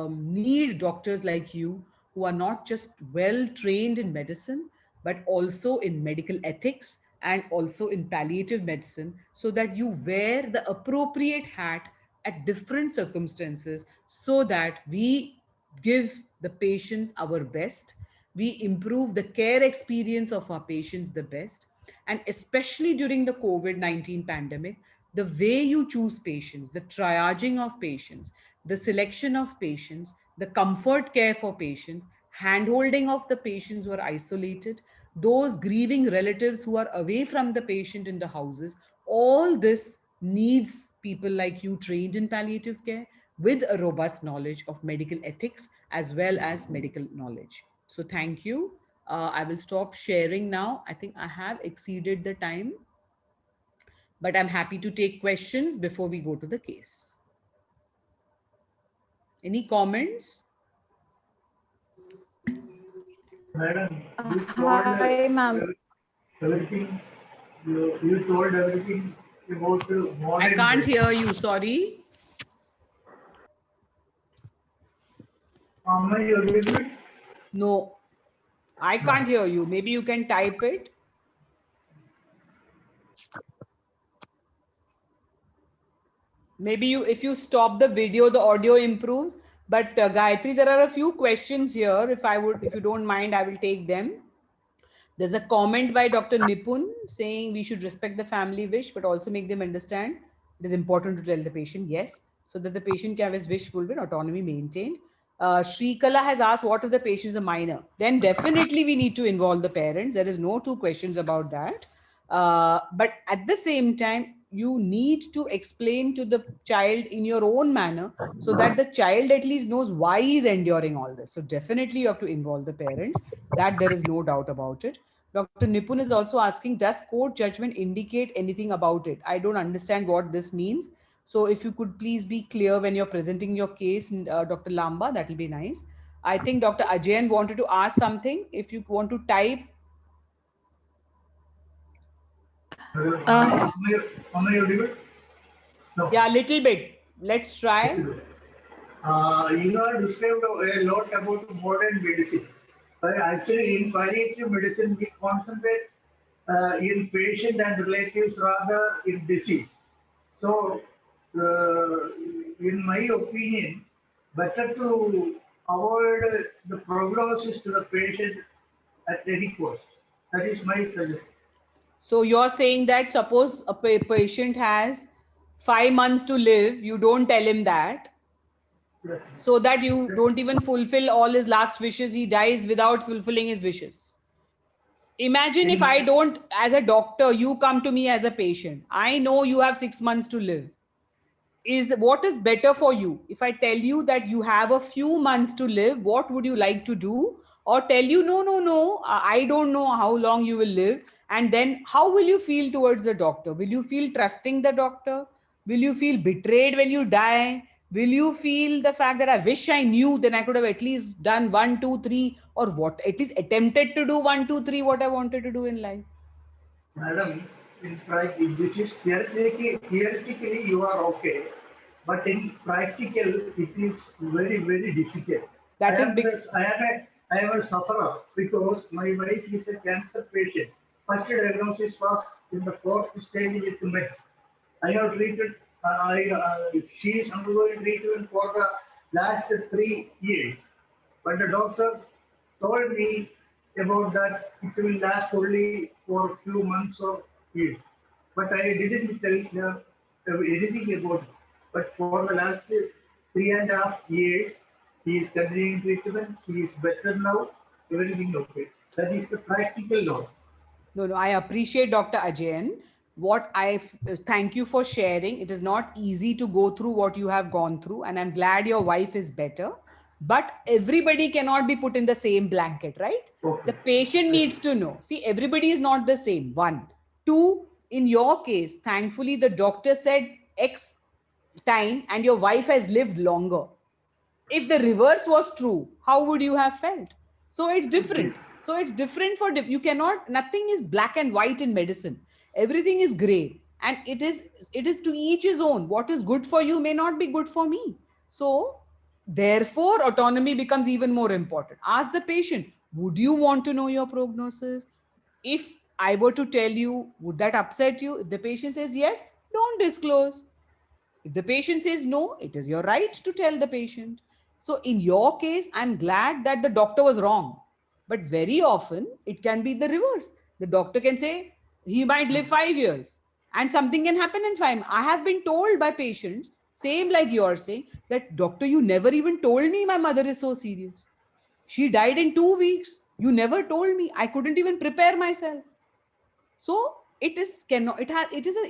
need doctors like you who are not just well trained in medicine, but also in medical ethics and also in palliative medicine, so that you wear the appropriate hat at different circumstances so that we give the patients our best, we improve the care experience of our patients the best. And especially during the COVID-19 pandemic, the way you choose patients, the triaging of patients, the selection of patients, the comfort care for patients, handholding of the patients who are isolated, those grieving relatives who are away from the patient in the houses, all this needs people like you trained in palliative care with a robust knowledge of medical ethics as well as medical knowledge. So, thank you. I will stop sharing now. I think I have exceeded the time, but I'm happy to take questions before we go to the case. Any comments? Madam, you told Hi, ma'am. everything. You told everything about I modern can't medicine. hear you. Sorry. Am I audible? No, I can't hear you. Maybe you can type it. Maybe you, if you stop the video, the audio improves. But Gayatri, there are a few questions here. If you don't mind, I will take them. There's a comment by Dr. Nipun saying we should respect the family wish, but also make them understand it is important to tell the patient yes, so that the patient can have his wish fulfilled, autonomy maintained. Shrikala has asked, what if the patient is a minor? Then definitely we need to involve the parents. There is no two questions about that. But at the same time, you need to explain to the child in your own manner so that the child at least knows why he's enduring all this. So definitely you have to involve the parents. That there is no doubt about it. Dr. Nipun is also asking, does court judgment indicate anything about it? I don't understand what this means. So if you could please be clear when you're presenting your case, Dr. Lamba, that will be nice. I think Dr. Ajayan wanted to ask something. If you want to type. Uh, Am I audible? No. Yeah, a little bit. Let's try. You have described a lot about modern medicine. But actually, in palliative medicine, we concentrate in patient and relatives rather in disease. So, in my opinion, better to avoid the prognosis to the patient at any cost. That is my suggestion. So you're saying that suppose a patient has 5 months to live, you don't tell him that, Yes. so that you don't even fulfill all his last wishes. He dies without fulfilling his wishes. Imagine if I don't, as a doctor, you come to me as a patient. I know you have 6 months to live. Is what is better for you? If I tell you that you have a few months to live, what would you like to do? Or tell you, no, no, no, I don't know how long you will live. And then how will you feel towards the doctor? Will you feel trusting the doctor? Will you feel betrayed when you die? Will you feel the fact that I wish I knew, then I could have at least done 1, 2, 3, or what, at least attempted to do 1, 2, 3, what I wanted to do in life? Madam, in fact, this is theoretically you are okay, but in practical it is very very difficult. I That is am big. a, I am a, I am a sufferer because my wife is a cancer patient. First diagnosis was in the fourth stage with meds. I have treated. She is undergoing treatment for the last 3 years, but the doctor told me about that it will last only for a few months or years. But I didn't tell her anything about it. But for the last 3.5 years, he is continuing treatment. He is better now. Everything okay. That is the practical law. No, no, I appreciate Dr. Ajayan. Thank you for sharing. It is not easy to go through what you have gone through, and I'm glad your wife is better. But everybody cannot be put in the same blanket, right? Okay. The patient needs to know. See, everybody is not the same. One. Two, in your case, thankfully, the doctor said X time and your wife has lived longer. If the reverse was true, how would you have felt? So it's different. So it's different for you cannot, nothing is black and white in medicine. Everything is gray, and it is to each his own. What is good for you may not be good for me. So therefore autonomy becomes even more important. Ask the patient, would you want to know your prognosis? If I were to tell you, would that upset you? If the patient says yes, don't disclose. If the patient says no, it is your right to tell the patient. So, in your case, I'm glad that the doctor was wrong. But very often, it can be the reverse. The doctor can say he might live 5 years and something can happen in 5. I have been told by patients, same like you're saying, that doctor, you never even told me my mother is so serious. She died in 2 weeks. You never told me. I couldn't even prepare myself. So it is an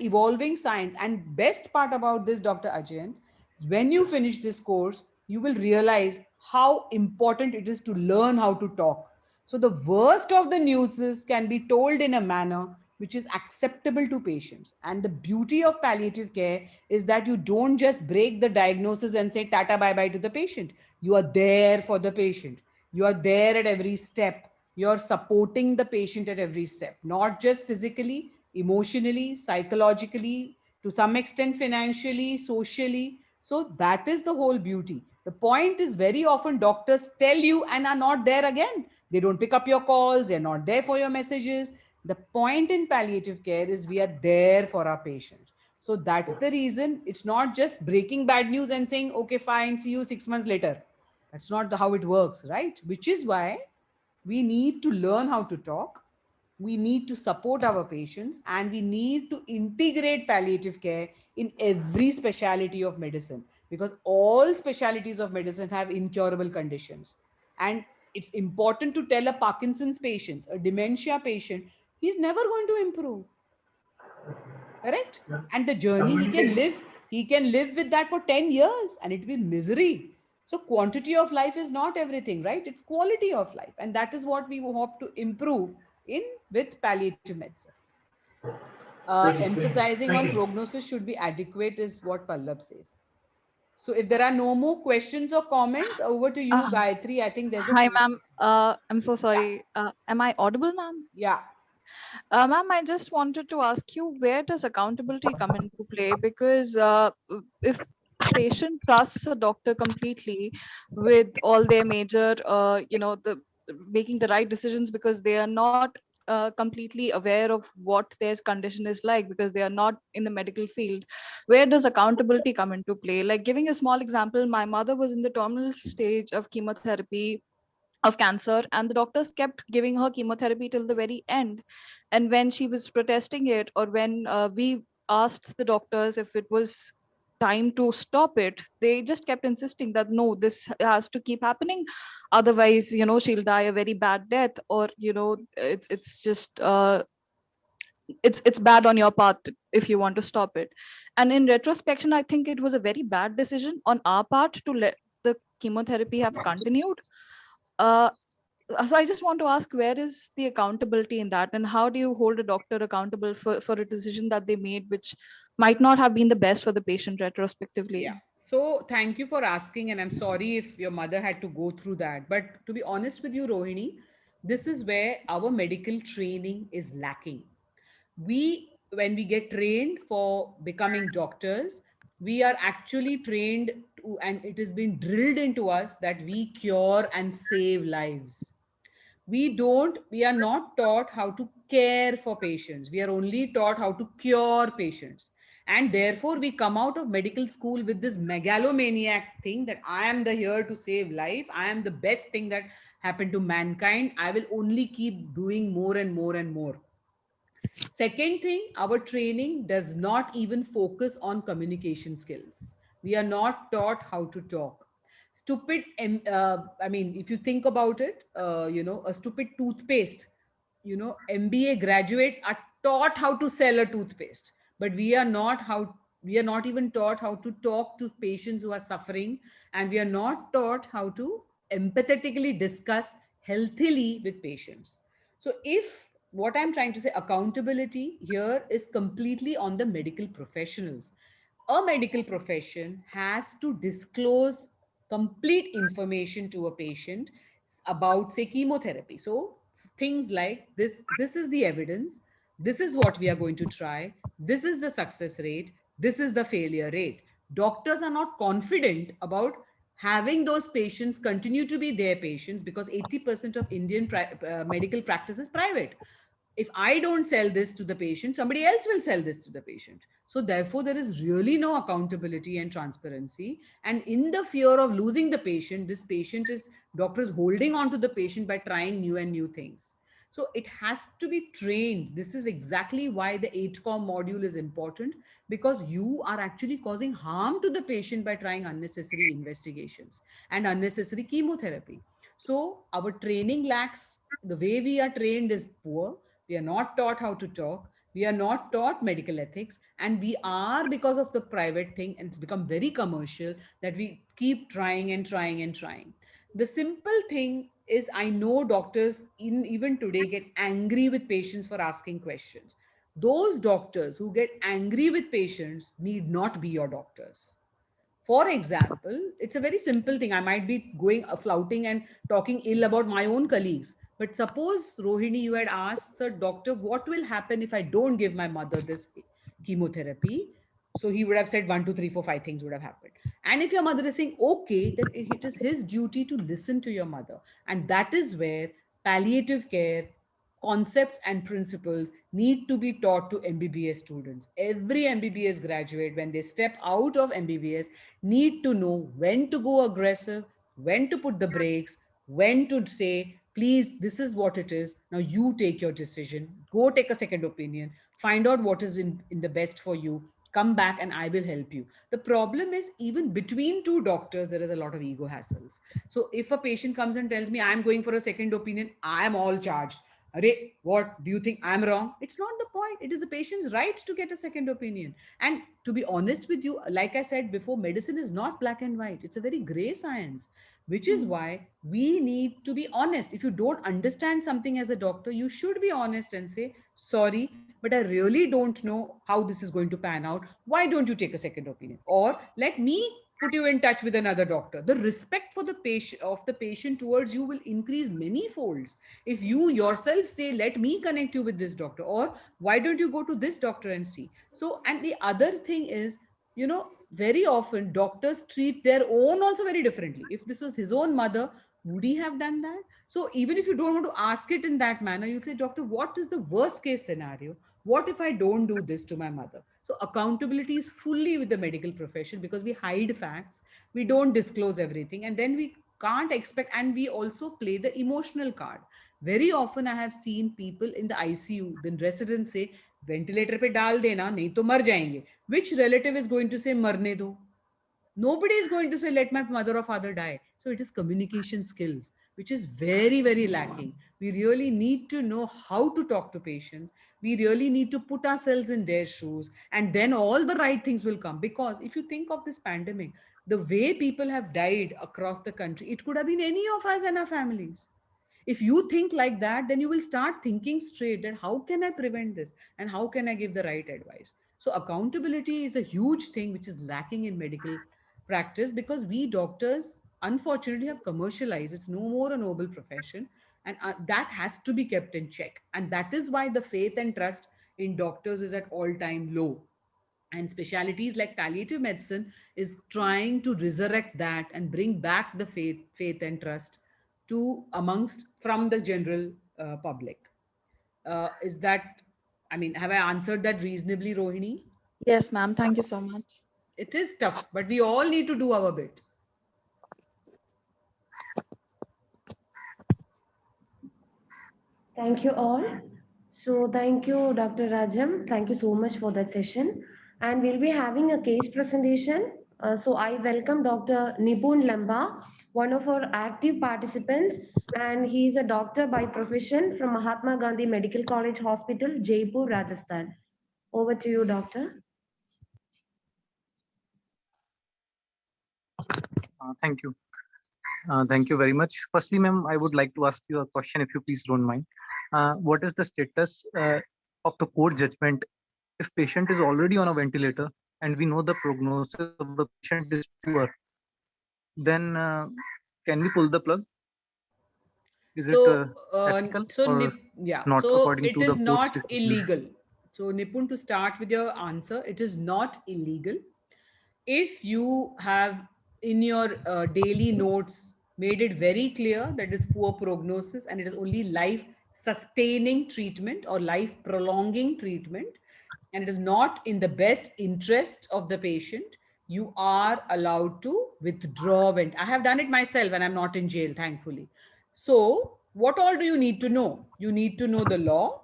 evolving science. And best part about this, Dr. Ajayan, is when you finish this course, you will realize how important it is to learn how to talk. So the worst of the news can be told in a manner which is acceptable to patients. And the beauty of palliative care is that you don't just break the diagnosis and say tata bye bye to the patient. You are there for the patient. You are there at every step. You're supporting the patient at every step, not just physically, emotionally, psychologically, to some extent financially, socially. So that is the whole beauty. The point is, very often doctors tell you and are not there again. They don't pick up your calls, they're not there for your messages. The point in palliative care is we are there for our patients. So that's the reason it's not just breaking bad news and saying, okay, fine, see you 6 months later. That's not how it works, right? Which is why we need to learn how to talk. We need to support our patients, and we need to integrate palliative care in every specialty of medicine, because all specialties of medicine have incurable conditions. And it's important to tell a Parkinson's patient, a dementia patient, he's never going to improve. Correct? And the journey Communicate. he can live with that for 10 years and it will be misery. So quantity of life is not everything, right? It's quality of life. And that is what we hope to improve in with palliative medicine. Emphasizing Thank on you. prognosis should be adequate is what Pallab says. So if there are no more questions or comments, over to you, Uh, Gayatri. I think there's a Hi, few. ma'am. I'm so Yeah. sorry. Am I audible, ma'am? Yeah. Ma'am, I just wanted to ask you, where does accountability come into play? Because if patient trusts a doctor completely with all their major, the making the right decisions because they are not completely aware of what their condition is like because they are not in the medical field, where does accountability come into play? Like giving a small example, my mother was in the terminal stage of chemotherapy of cancer, and the doctors kept giving her chemotherapy till the very end. And when she was protesting it, or when we asked the doctors if it was time to stop it, they just kept insisting that no, this has to keep happening, otherwise she'll die a very bad death, or it's just it's bad on your part if you want to stop it. And in retrospection, I think it was a very bad decision on our part to let the chemotherapy have continued. uh, so I just want to ask, where is the accountability in that, and how do you hold a doctor accountable for a decision that they made, which might not have been the best for the patient Yeah. retrospectively? So thank you for asking, and I'm sorry if your mother had to go through that. But to be honest with you, Rohini, this is where our medical training is lacking. When we get trained for becoming doctors, we are actually trained to, and it has been drilled into us that we cure and save lives. We are not taught how to care for patients. We are only taught how to cure patients. And therefore we come out of medical school with this megalomaniac thing that I am the here to save life, I am the best thing that happened to mankind, I will only keep doing more and more and more. Second thing, our training does not even focus on communication skills. We are not taught how to talk. I mean, if you think about it, a stupid toothpaste, MBA graduates are taught how to sell a toothpaste, but we are not even taught how to talk to patients who are suffering, and we are not taught how to empathetically discuss healthily with patients. So, if what I'm trying to say, accountability here is completely on the medical professionals. A medical profession has to disclose complete information to a patient about, say, chemotherapy. So, things like this is the evidence, this is what we are going to try, this is the success rate, this is the failure rate. Doctors are not confident about having those patients continue to be their patients because 80% of Indian medical practice is private. If I don't sell this to the patient, somebody else will sell this to the patient. So therefore, there is really no accountability and transparency. And in the fear of losing the patient, this patient is doctor is holding on to the patient by trying new and new things. So it has to be trained. This is exactly why the 8Com module is important, because you are actually causing harm to the patient by trying unnecessary investigations and unnecessary chemotherapy. So our training lacks, the way we are trained is poor. We are not taught how to talk. We are not taught medical ethics. And we are, because of the private thing, and it's become very commercial, that we keep trying and trying and trying. The simple thing is, I know doctors in even today get angry with patients for asking questions. Those doctors who get angry with patients need not be your doctors. For example, it's a very simple thing. I might be going flouting and talking ill about my own colleagues. But suppose, Rohini, you had asked, Sir, doctor, what will happen if I don't give my mother this chemotherapy? So he would have said 1, 2, 3, 4, 5 things would have happened. And if your mother is saying, okay, then it is his duty to listen to your mother. And that is where palliative care concepts and principles need to be taught to MBBS students. Every MBBS graduate, when they step out of MBBS, need to know when to go aggressive, when to put the brakes, when to say, please, this is what it is. Now you take your decision, go take a second opinion, find out what is in the best for you, come back and I will help you. The problem is, even between two doctors, there is a lot of ego hassles. So if a patient comes and tells me I'm going for a second opinion, I am all charged. Array, what do you think I'm wrong? It's not the point. It is the patient's right to get a second opinion. And to be honest with you, like I said before, medicine is not black and white. It's a very gray science, which is why we need to be honest. If you don't understand something as a doctor, you should be honest and say, sorry, but I really don't know how this is going to pan out. Why don't you take a second opinion? Or let me put you in touch with another doctor. The respect for the patient of the patient towards you will increase many folds if you yourself say, let me connect you with this doctor, or why don't you go to this doctor and see. So, and the other thing is, very often doctors treat their own also very differently. If this was his own mother, would he have done that? So even if you don't want to ask it in that manner, you say, doctor, what is the worst case scenario? What if I don't do this to my mother? So accountability is fully with the medical profession, because we hide facts, we don't disclose everything, and then we can't expect, and we also play the emotional card. Very often I have seen people in the ICU, then residents say, ventilator pe dal dena, nahi to mar jayenge. Which relative is going to say marne do? Nobody is going to say, let my mother or father die. So it is communication skills, which is very, very lacking. We really need to know how to talk to patients. We really need to put ourselves in their shoes, and then all the right things will come. Because if you think of this pandemic, the way people have died across the country, it could have been any of us and our families. If you think like that, then you will start thinking straight that how can I prevent this and how can I give the right advice. So accountability is a huge thing which is lacking in medical practice, because we doctors unfortunately have commercialized. It's no more a noble profession, and that has to be kept in check. And that is why the faith and trust in doctors is at all time low. And specialities like palliative medicine is trying to resurrect that and bring back the faith and trust to amongst from the general public. Is that, I mean, have I answered that reasonably, Rohini? Yes, ma'am. Thank you so much. It is tough, but we all need to do our bit. Thank you all. So thank you, Dr. Rajam. Thank you so much for that session. And we'll be having a case presentation. So I welcome Dr. Nipun Lamba, one of our active participants, and he is a doctor by profession from Mahatma Gandhi Medical College Hospital, Jaipur, Rajasthan. Over to you, doctor. Thank you. Thank you very much. Firstly, ma'am, I would like to ask you a question, if you please don't mind. What is the status of the court judgment if patient is already on a ventilator and we know the prognosis of the patient is poor? Then can we pull the plug? Is it ethical or yeah, not so according it to the is court's not decision? illegal. So Nipun, to start with your answer, it is not illegal. If you have in your daily notes made it very clear that it is poor prognosis and it is only life sustaining treatment or life prolonging treatment, and it is not in the best interest of the patient, you are allowed to withdraw. I have done it myself and I'm not in jail, thankfully. So what all do you need to know? You need to know the law.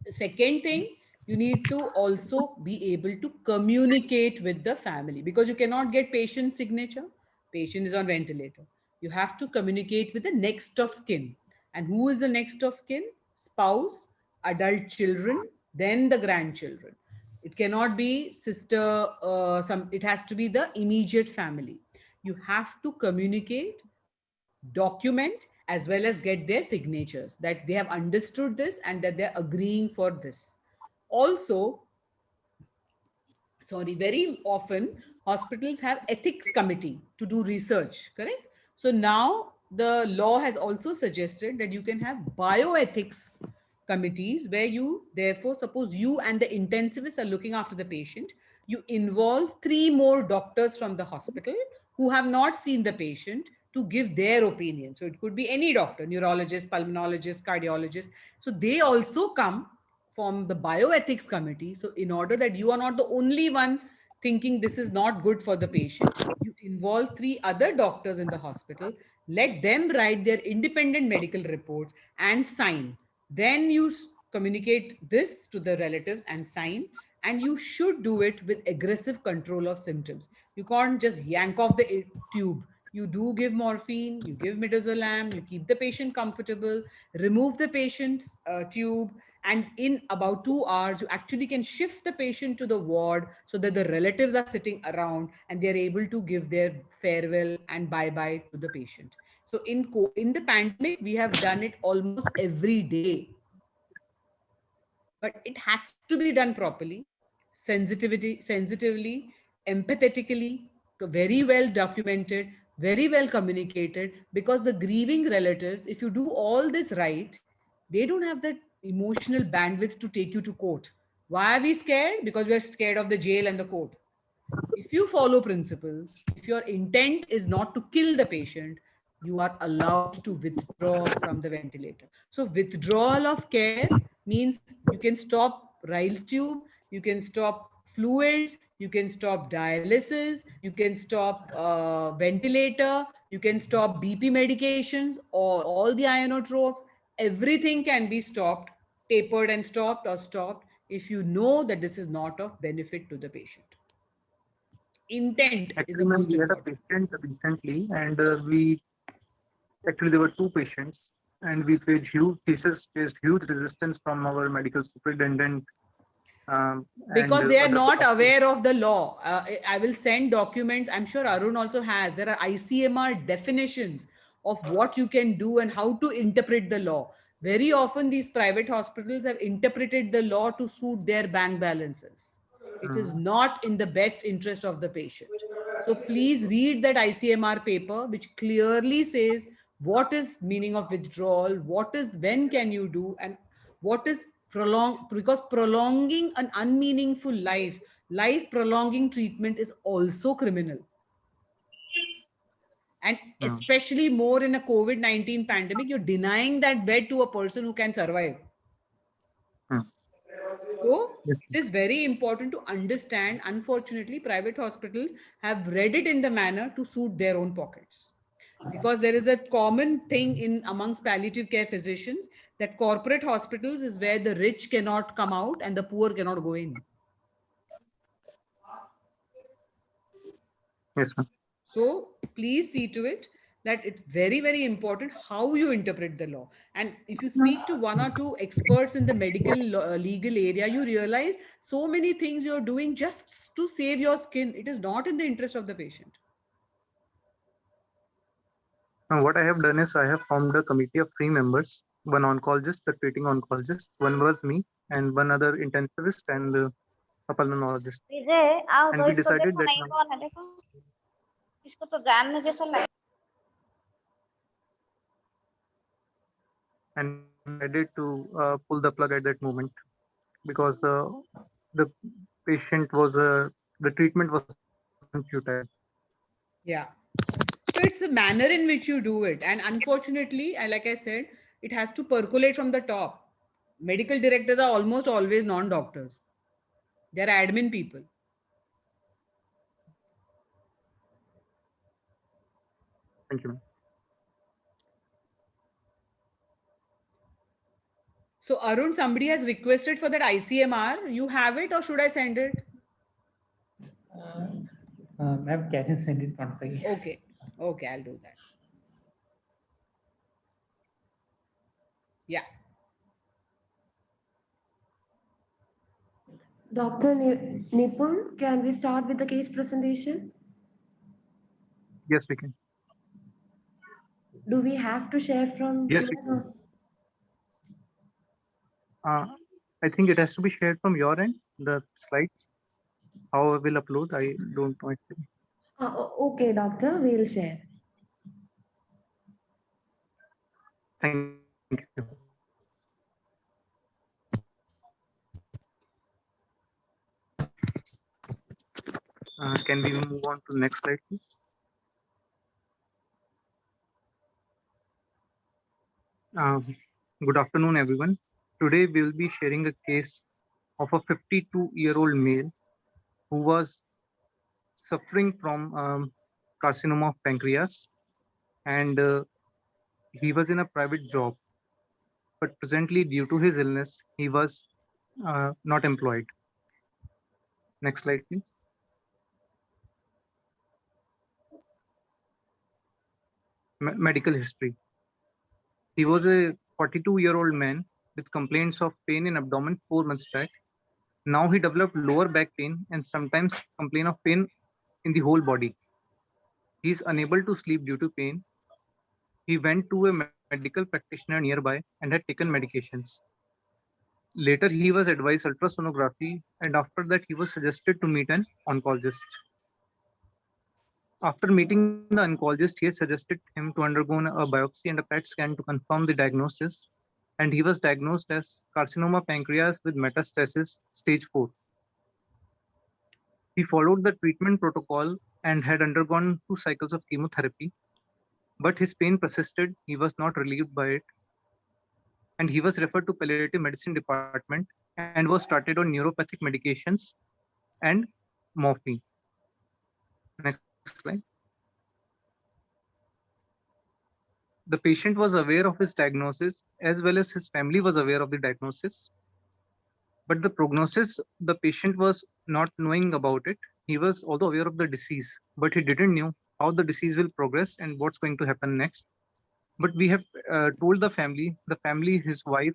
The second thing, you need to also be able to communicate with the family, because you cannot get patient signature. Patient is on ventilator. You have to communicate with the next of kin. And who is the next of kin? Spouse, adult children, then the grandchildren. It cannot be sister, it has to be the immediate family. You have to communicate, document, as well as get their signatures that they have understood this and that they're agreeing for this. Also, sorry, very often hospitals have ethics committee to do research, correct? So now the law has also suggested that you can have bioethics committees where you, therefore, suppose you and the intensivist are looking after the patient, you involve 3 more doctors from the hospital who have not seen the patient to give their opinion. So it could be any doctor, neurologist, pulmonologist, cardiologist. So they also come from the bioethics committee. So in order that you are not the only one thinking this is not good for the patient, you involve 3 other doctors in the hospital, let them write their independent medical reports and sign. Then you communicate this to the relatives and sign. And you should do it with aggressive control of symptoms. You can't just yank off the tube. You do give morphine, you give midazolam, you keep the patient comfortable, remove the patient's tube, and in about 2 hours you actually can shift the patient to the ward so that the relatives are sitting around and they're able to give their farewell and bye bye to the patient. So in the pandemic we have done it almost every day, but it has to be done properly, sensitively, empathetically, very well documented, very well communicated, because the grieving relatives, if you do all this right, they don't have that emotional bandwidth to take you to court. Why are we scared? Because we are scared of the jail and the court. If you follow principles, if your intent is not to kill the patient, you are allowed to withdraw from the ventilator. So withdrawal of care means you can stop Ryle's tube, you can stop fluids, you can stop dialysis, you can stop ventilator, you can stop BP medications or all the ionotropes. Everything can be stopped, tapered and stopped, or stopped if you know that this is not of benefit to the patient. Intent is Actually, the ma'am, most we had a important. patient recently, and we actually there were 2 patients, and we faced huge resistance from our medical superintendent and Because they are other not doctors. aware of the law. I will send documents. I'm sure Arun also has. There are ICMR definitions of what you can do and how to interpret the law. Very often, these private hospitals have interpreted the law to suit their bank balances. It is not in the best interest of the patient. So please read that ICMR paper, which clearly says what is meaning of withdrawal, what is when can you do, and what is prolong, because prolonging an unmeaningful life prolonging treatment is also criminal. And especially more in a COVID-19 pandemic, you're denying that bed to a person who can survive. So it is very important to understand, unfortunately, private hospitals have read it in the manner to suit their own pockets. Because there is a common thing in amongst palliative care physicians that corporate hospitals is where the rich cannot come out and the poor cannot go in. Yes, ma'am. So please see to it that it's very, very important how you interpret the law. And if you speak to one or two experts in the medical legal area, you realize so many things you're doing just to save your skin. It is not in the interest of the patient. Now, what I have done is I have formed a committee of 3 members, one oncologist, the treating oncologist, one was me, and one other intensivist and a pulmonologist. विजय आओ And तो we इसको decided देखो that नहीं कौन है देखो इसको तो जानने जैसा लग and decided to pull the plug at that moment because the patient was the treatment was futile. Yeah. So it's the manner in which you do it. And unfortunately, like I said, it has to percolate from the top. Medical directors are almost always non-doctors. They're admin people. Thank you, ma'am. So Arun, somebody has requested for that ICMR. You have it or should I send it? Ma'am, can you send it once again? Okay. Okay, I'll do that. Yeah. Dr. Nipun, can we start with the case presentation? Yes, we can. Do we have to share from Yes, we here? I think it has to be shared from your end, the slides. How I will upload, I don't know actually. Okay, doctor, we'll share. Thank you. Can we move on to the next slide, please? Good afternoon, everyone. Today we will be sharing a case of a 52-year-old male who was suffering from carcinoma of pancreas, and he was in a private job. But presently, due to his illness, he was not employed. Next slide, please. Medical history. He was a 42-year-old man with complaints of pain in abdomen 4 months back. Now he developed lower back pain and sometimes complain of pain in the whole body. He is unable to sleep due to pain. He went to a medical practitioner nearby and had taken medications. Later, he was advised ultrasonography, and after that, he was suggested to meet an oncologist. After meeting the oncologist, he suggested him to undergo a biopsy and a PET scan to confirm the diagnosis, and he was diagnosed as carcinoma pancreas with metastasis stage 4. He followed the treatment protocol and had undergone 2 cycles of chemotherapy, but his pain persisted. He was not relieved by it, and he was referred to palliative medicine department and was started on neuropathic medications and morphine. Next slide. The patient was aware of his diagnosis as well as his family was aware of the diagnosis. But the prognosis, the patient was not knowing about it. He was also aware of the disease, but he didn't know how the disease will progress and what's going to happen next. But we have told the family, his wife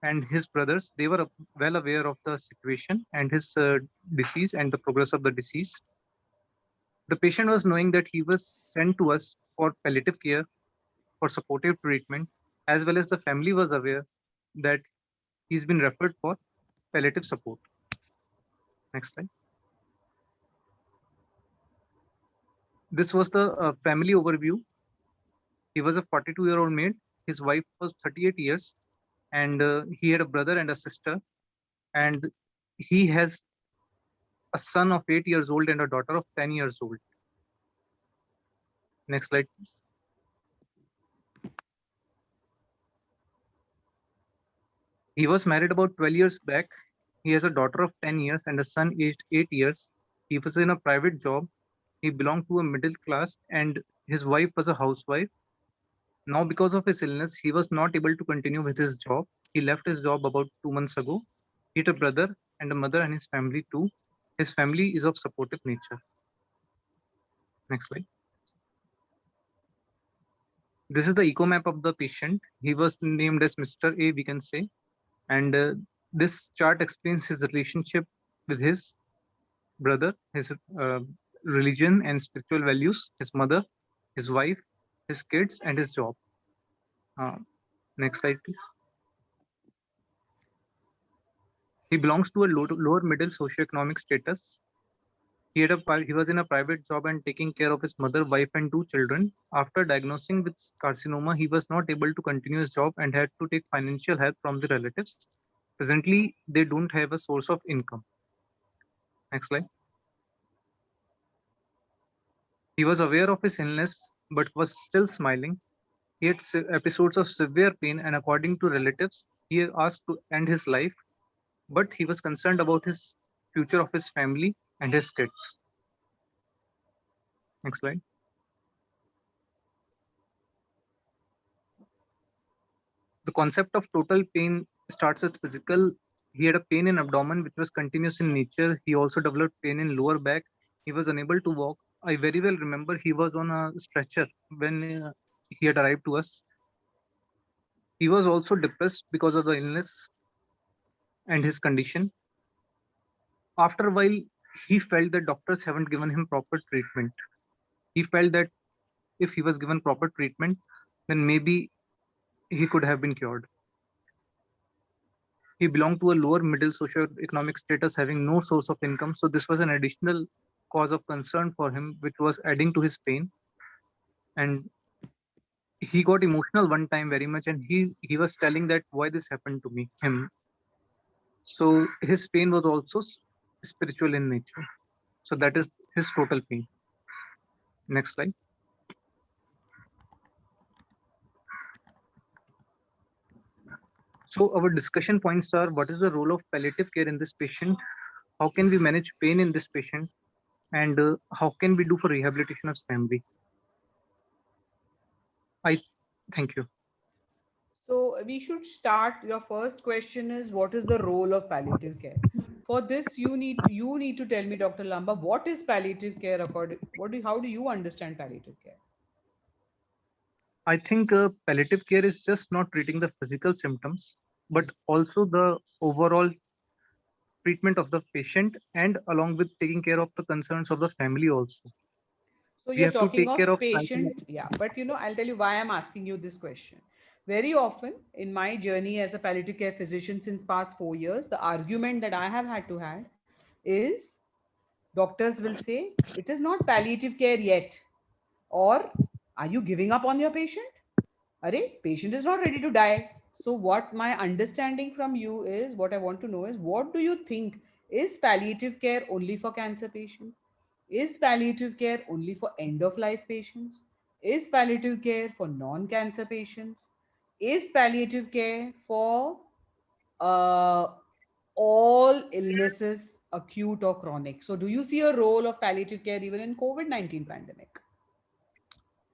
and his brothers, they were well aware of the situation and his disease and the progress of the disease. The patient was knowing that he was sent to us for palliative care for supportive treatment, as well as the family was aware that he's been referred for palliative support. Next slide. This was the family overview. He was a 42-year-old male. His wife was 38 years, and he had a brother and a sister. And he has a son of 8 years old and a daughter of 10 years old. Next slide, please. He was married about 12 years back. He has a daughter of 10 years and a son aged 8 years. He was in a private job. He belonged to a middle class, and his wife was a housewife. Now, because of his illness, he was not able to continue with his job. He left his job about 2 months ago. He had a brother and a mother and his family too. His family is of supportive nature. Next slide. This is the eco map of the patient. He was named as Mr. A, we can say. And this chart explains his relationship with his brother, his religion and spiritual values, his mother, his wife, his kids, and his job. Next slide, please. He belongs to a lower middle socioeconomic status. He was in a private job and taking care of his mother, wife, and 2 children. After diagnosing with carcinoma, he was not able to continue his job and had to take financial help from the relatives. Presently, they don't have a source of income. Next slide. He was aware of his illness, but was still smiling. He had episodes of severe pain, and according to relatives, he asked to end his life, but he was concerned about his future of his family and his kids. Next slide. The concept of total pain starts with physical. He had a pain in abdomen, which was continuous in nature. He also developed pain in lower back. He was unable to walk. I very well remember he was on a stretcher when he had arrived to us. He was also depressed because of the illness and his condition. After a while, he felt that doctors haven't given him proper treatment. He felt that if he was given proper treatment, then maybe he could have been cured. He belonged to a lower middle socioeconomic status, having no source of income. So this was an additional cause of concern for him, which was adding to his pain. And he got emotional one time very much, and he was telling that why this happened to him. So his pain was also spiritual in nature. So that is his total pain. Next slide. So our discussion points are: what is the role of palliative care in this patient? How can we manage pain in this patient? And how can we do for rehabilitation of family? I thank you. So we should start. Your first question is, what is the role of palliative care? For this, you need to tell me, Dr. Lamba, what is palliative care how do you understand palliative care? I think palliative care is just not treating the physical symptoms, but also the overall treatment of the patient, and along with taking care of the concerns of the family also. So We you're have to talking take care of of patient, yeah. But I'll tell you why I'm asking you this question. Very often in my journey as a palliative care physician since past 4 years, the argument that I have had to have is doctors will say it is not palliative care yet, or are you giving up on your patient? Array, patient is not ready to die. So what my understanding from you is, what I want to know is, what do you think, is palliative care only for cancer patients? Is palliative care only for end of life patients? Is palliative care for non-cancer patients? Is palliative care for uh, all illnesses, acute or chronic? So do you see a role of palliative care even in COVID-19 pandemic?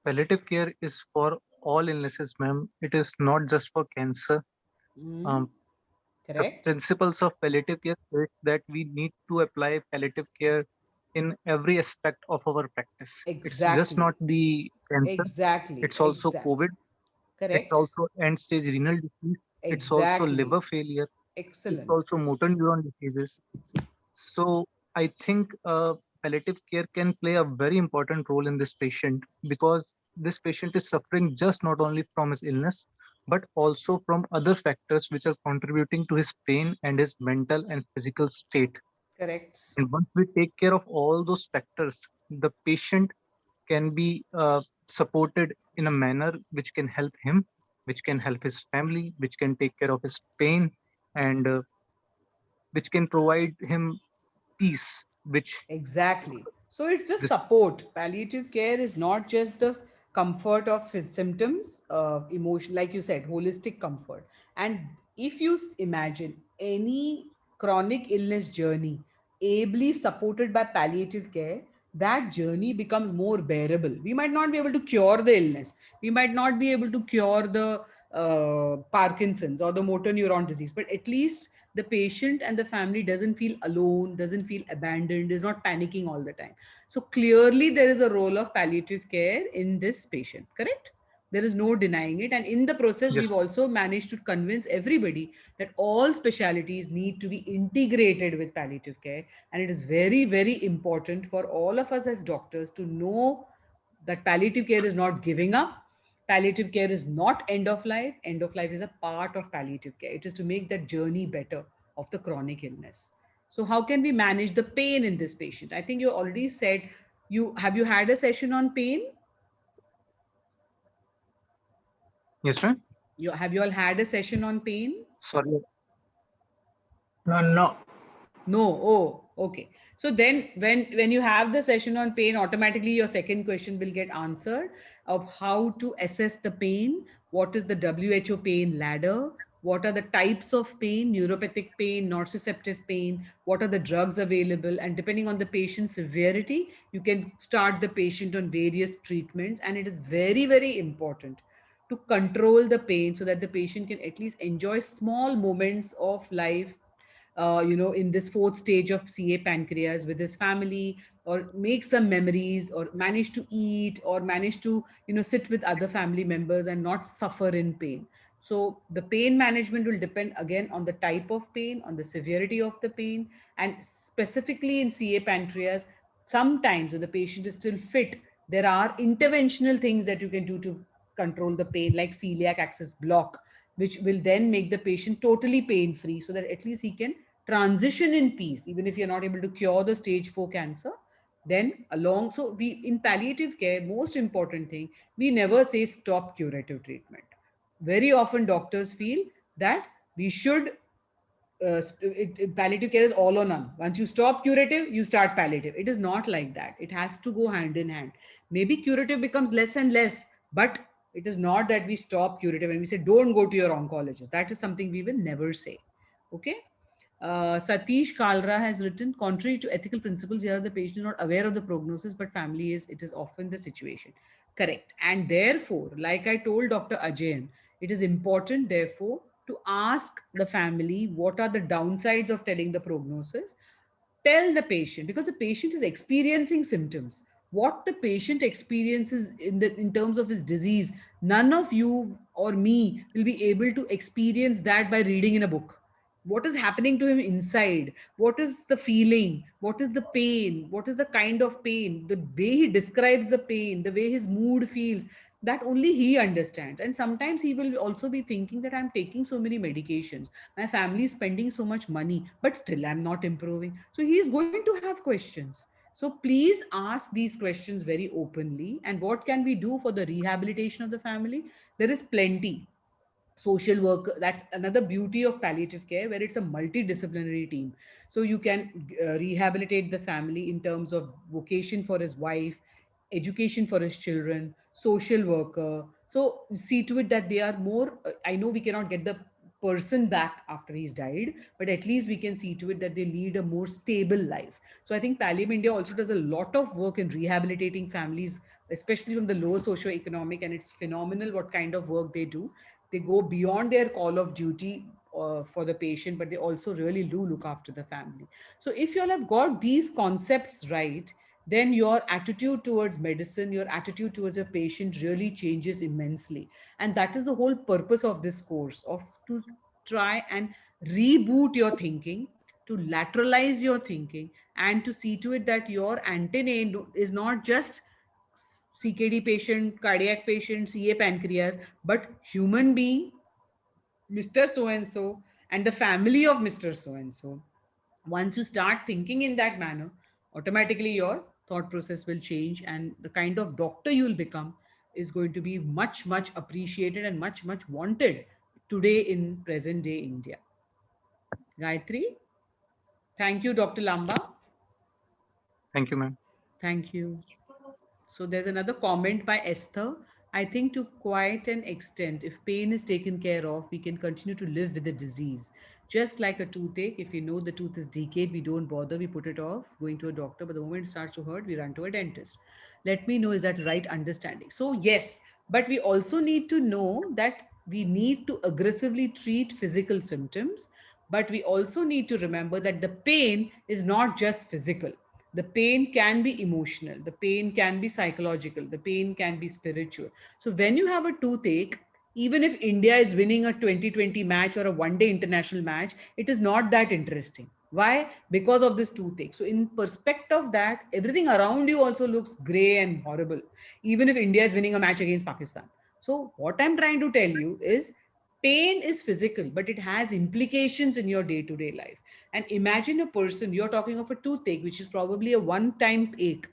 palliative care is for all illnesses, ma'am. It is not just for cancer. Mm, The correct. principles of palliative care states that we need to apply palliative care in every aspect of our practice. It's just not Exactly. the cancer. Exactly. It's also Exactly. COVID. It's Correct. also end-stage renal disease. It's also liver Exactly. failure. It's Excellent. also motor neuron diseases. So I think palliative care can play a very important role in this patient, because this patient is suffering just not only from his illness, but also from other factors which are contributing to his pain and his mental and physical state. Correct. And once we take care of all those factors, the patient can be supported in a manner which can help him, which can help his family, which can take care of his pain, and which can provide him peace, which Exactly. So it's the this support. Palliative care is not just the comfort of his symptoms, emotion, like you said, holistic comfort. And if you imagine any chronic illness journey ably supported by palliative care, that journey becomes more bearable. We might not be able to cure the illness. We might not be able to cure the Parkinson's or the motor neuron disease, but at least the patient and the family doesn't feel alone, doesn't feel abandoned, is not panicking all the time. So clearly there is a role of palliative care in this patient, correct? There is no denying it. And in the process, yes, we've also managed to convince everybody that all specialities need to be integrated with palliative care. And it is very, very important for all of us as doctors to know that palliative care is not giving up. Palliative care is not end of life. End of life is a part of palliative care. It is to make that journey better of the chronic illness. So how can we manage the pain in this patient? I think you already said, you had a session on pain? yes, ma'am. Have you all had a session on pain? Sorry. No, no. No. Oh, okay. So then when you have the session on pain, automatically your second question will get answered of how to assess the pain. What is the WHO pain ladder? What are the types of pain, neuropathic pain, nociceptive pain? What are the drugs available? And depending on the patient's severity, you can start the patient on various treatments. And it is very, very important to control the pain so that the patient can at least enjoy small moments of life, in this fourth stage of CA pancreas with his family, or make some memories, or manage to eat, or manage to, sit with other family members and not suffer in pain. So the pain management will depend again on the type of pain, on the severity of the pain, and specifically in CA pancreas, sometimes when the patient is still fit, there are interventional things that you can do to control the pain, like celiac axis block, which will then make the patient totally pain free so that at least he can transition in peace. Even if you're not able to cure the stage 4 cancer, then along, so we in palliative care, most important thing, we never say stop curative treatment. Very often doctors feel that we should, palliative care is all or none. Once you stop curative, you start palliative. It is not like that. It has to go hand in hand. Maybe curative becomes less and less, but it is not that we stop curative and we say don't go to your oncologist. That is something we will never say. Okay. Satish Kalra has written, contrary to ethical principles, here the patient is not aware of the prognosis, but family is, it is often the situation. Correct. And therefore, like I told Dr. Ajayan, it is important, therefore, to ask the family what are the downsides of telling the prognosis. Tell the patient, because the patient is experiencing symptoms. What the patient experiences in terms of his disease, none of you or me will be able to experience that by reading in a book. What is happening to him inside, what is the feeling, what is the pain, what is the kind of pain, the way he describes the pain, the way his mood feels, that only he understands. And sometimes he will also be thinking that I'm taking so many medications, my family is spending so much money, but still I'm not improving. So he is going to have questions. So please ask these questions very openly. And what can we do for the rehabilitation of the family? There is plenty. Social work, that's another beauty of palliative care, where it's a multidisciplinary team. So you can rehabilitate the family in terms of vocation for his wife, education for his children, social worker. So see to it that they are more, I know we cannot get the person back after he's died, but at least we can see to it that they lead a more stable life. So I think Pallium India also does a lot of work in rehabilitating families, especially from the lower socioeconomic, and it's phenomenal what kind of work they do. They go beyond their call of duty for the patient, but they also really do look after the family. So if you all have got these concepts right, then your attitude towards medicine, your attitude towards your patient really changes immensely. And that is the whole purpose of this course, of to try and reboot your thinking, to lateralize your thinking, and to see to it that your antennae is not just CKD patient, cardiac patient, CA pancreas, but human being, Mr. So and so, and the family of Mr. So and so. Once you start thinking in that manner, automatically your thought process will change, and the kind of doctor you will become is going to be much, much appreciated and much, much wanted today in present day India. Gayatri, thank you, Dr. Lamba. Thank you, ma'am. Thank you. So there's another comment by Esther. I think to quite an extent, if pain is taken care of, we can continue to live with the disease. Just like a toothache, if we know the tooth is decayed, we don't bother, we put it off, going to a doctor, but the moment it starts to hurt, we run to a dentist. Let me know, is that right understanding? So, yes, but we also need to know that we need to aggressively treat physical symptoms, but we also need to remember that the pain is not just physical. The pain can be emotional, the pain can be psychological, the pain can be spiritual. So when you have a toothache, even if India is winning a 2020 match or a one day international match, it is not that interesting. Why? Because of this toothache. So in perspective of that, everything around you also looks gray and horrible, even if India is winning a match against Pakistan. So what I'm trying to tell you is pain is physical, but it has implications in your day-to-day life. And imagine a person, you're talking of a toothache, which is probably a one-time ache.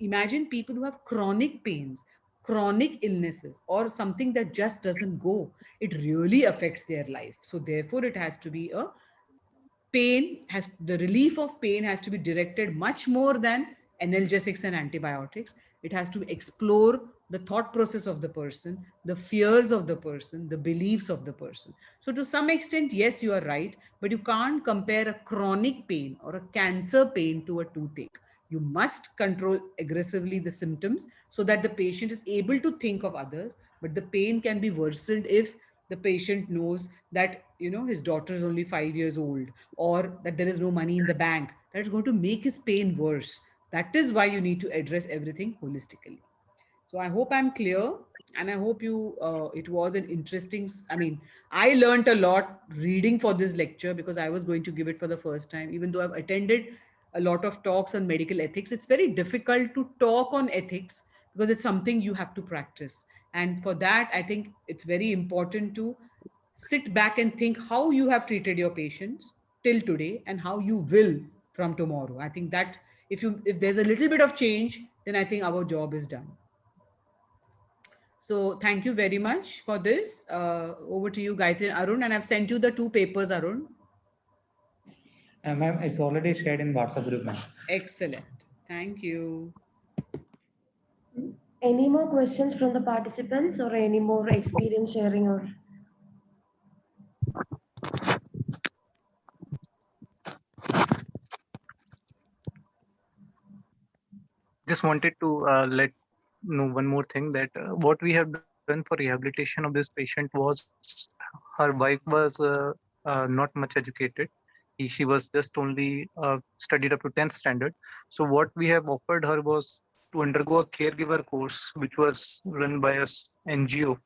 Imagine people who have chronic pains, chronic illnesses, or something that just doesn't go. It really affects their life. So therefore, it has to be a the relief of pain has to be directed much more than analgesics and antibiotics. It has to explore the thought process of the person, the fears of the person, the beliefs of the person. So to some extent, yes, you are right, but you can't compare a chronic pain or a cancer pain to a toothache. You must control aggressively the symptoms so that the patient is able to think of others, but the pain can be worsened if the patient knows that his daughter is only 5 years old, or that there is no money in the bank. That is going to make his pain worse. That is why you need to address everything holistically. So I hope I'm clear, and I hope you it was an interesting I mean, I learned a lot reading for this lecture because I was going to give it for the first time. Even though I've attended a lot of talks on medical ethics, it's very difficult to talk on ethics because it's something you have to practice. And for that, I think it's very important to sit back and think how you have treated your patients till today and how you will from tomorrow. I think that if there's a little bit of change, then I think our job is done. So thank you very much for this. Over to you, Gayatri and Arun, and I've sent you the 2 papers, Arun. Ma'am, it's already shared in WhatsApp group, ma'am. Excellent. Thank you. Any more questions from the participants or any more experience sharing or? Just wanted to let know one more thing, that what we have done for rehabilitation of this patient was, her wife was not much educated. She was just only studied up to 10th standard. So what we have offered her was to undergo a caregiver course, which was run by a NGO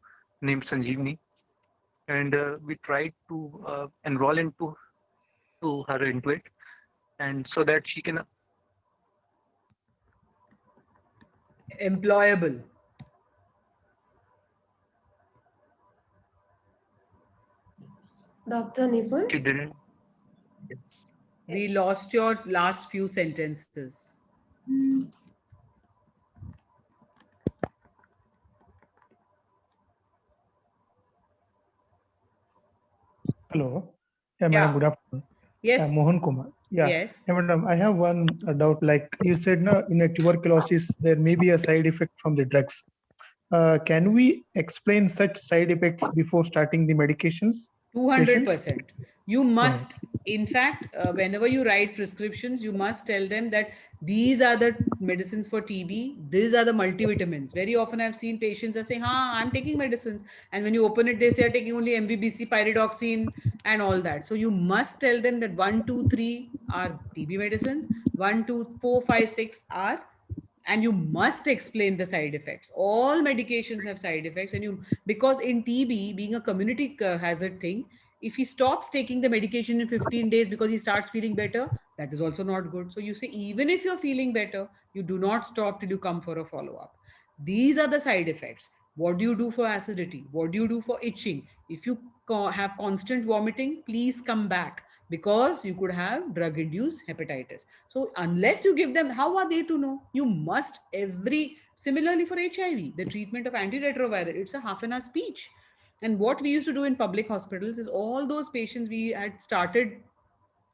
named Sanjeevani. And we tried to enroll to her into it, and so that she can Employable. Dr. Nipun? she didn't. Yes. We lost your last few sentences. Hello. Yeah, Yeah. madam, good afternoon. Yes. Mohan Kumar. Yeah. Yes. Yeah, madam, I have one doubt. Like you said, no, in a tuberculosis, there may be a side effect from the drugs. Can we explain such side effects before starting the medications? 200%. You must, in fact, whenever you write prescriptions, you must tell them that these are the medicines for TB, these are the multivitamins. Very often I've seen patients are saying, I'm taking medicines. And when you open it, they say, are taking only MVBC, pyridoxine, and all that. So you must tell them that 1, 2, 3 are TB medicines, 1, 2, 4, 5, 6 are, and you must explain the side effects. All medications have side effects, and because in TB, being a community hazard thing, if he stops taking the medication in 15 days because he starts feeling better, that is also not good. So you say, even if you're feeling better, you do not stop till you come for a follow-up. These are the side effects. What do you do for acidity? What do you do for itching? If you have constant vomiting, please come back, because you could have drug induced hepatitis. So unless you give them, how are they to know? You must similarly for HIV, the treatment of antiretroviral, it's a half an hour speech. And what we used to do in public hospitals is all those patients we had started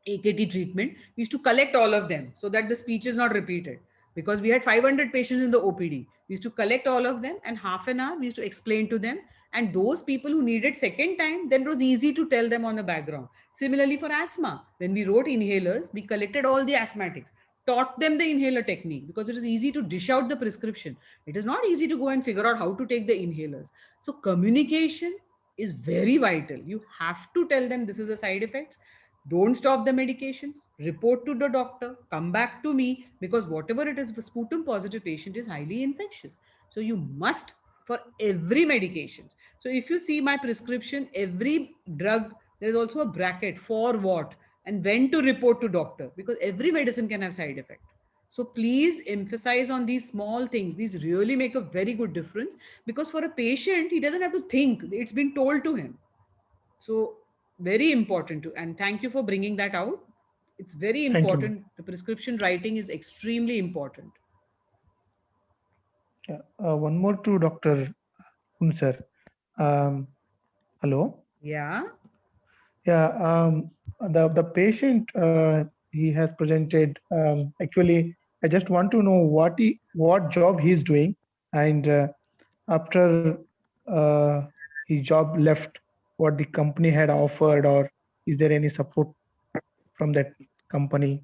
AKT treatment, we used to collect all of them so that the speech is not repeated. Because we had 500 patients in the OPD, we used to collect all of them, and half an hour we used to explain to them. And those people who needed second time, then it was easy to tell them on the background. Similarly for asthma, when we wrote inhalers, we collected all the asthmatics, taught them the inhaler technique, because it is easy to dish out the prescription. It is not easy to go and figure out how to take the inhalers. So communication is very vital. You have to tell them this is a side effects. Don't stop the medications, report to the doctor, come back to me, because whatever it is, the sputum positive patient is highly infectious. So you must, for every medication. So if you see my prescription, every drug, there is also a bracket for what and when to report to doctor, because every medicine can have side effect. So please emphasize on these small things. These really make a very good difference, because for a patient, he doesn't have to think. It's been told to him. So very important to, and thank you for bringing that out. It's very Thank you, ma'am. important. The prescription writing is extremely important. Yeah. One more to Dr. Sir. Hello. Yeah. Yeah. The patient he has presented. Actually, I just want to know what job he's doing, and after his job left, what the company had offered, or is there any support from that company?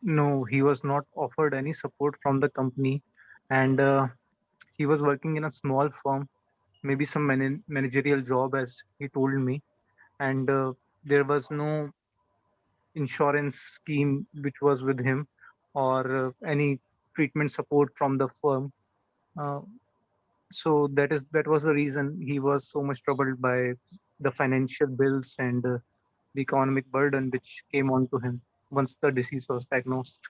No, he was not offered any support from the company, and he was working in a small firm, maybe some managerial job, as he told me, and there was no insurance scheme which was with him, or any treatment support from the firm. Uh, so that was the reason he was so much troubled by the financial bills and the economic burden which came onto him once the disease was diagnosed.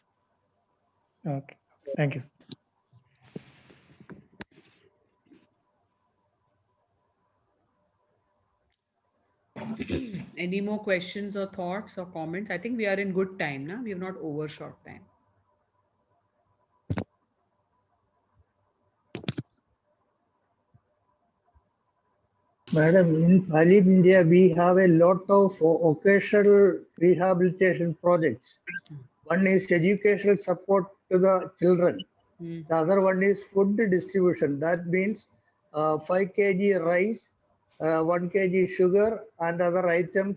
Okay. Thank you. Any more questions or thoughts or comments? I think we are in good time now. We have not overshot time. Madam, in Palib, India, we have a lot of occasional rehabilitation projects. One is educational support to the children. The other one is food distribution. That means 5 kg rice, 1 kg sugar, and other items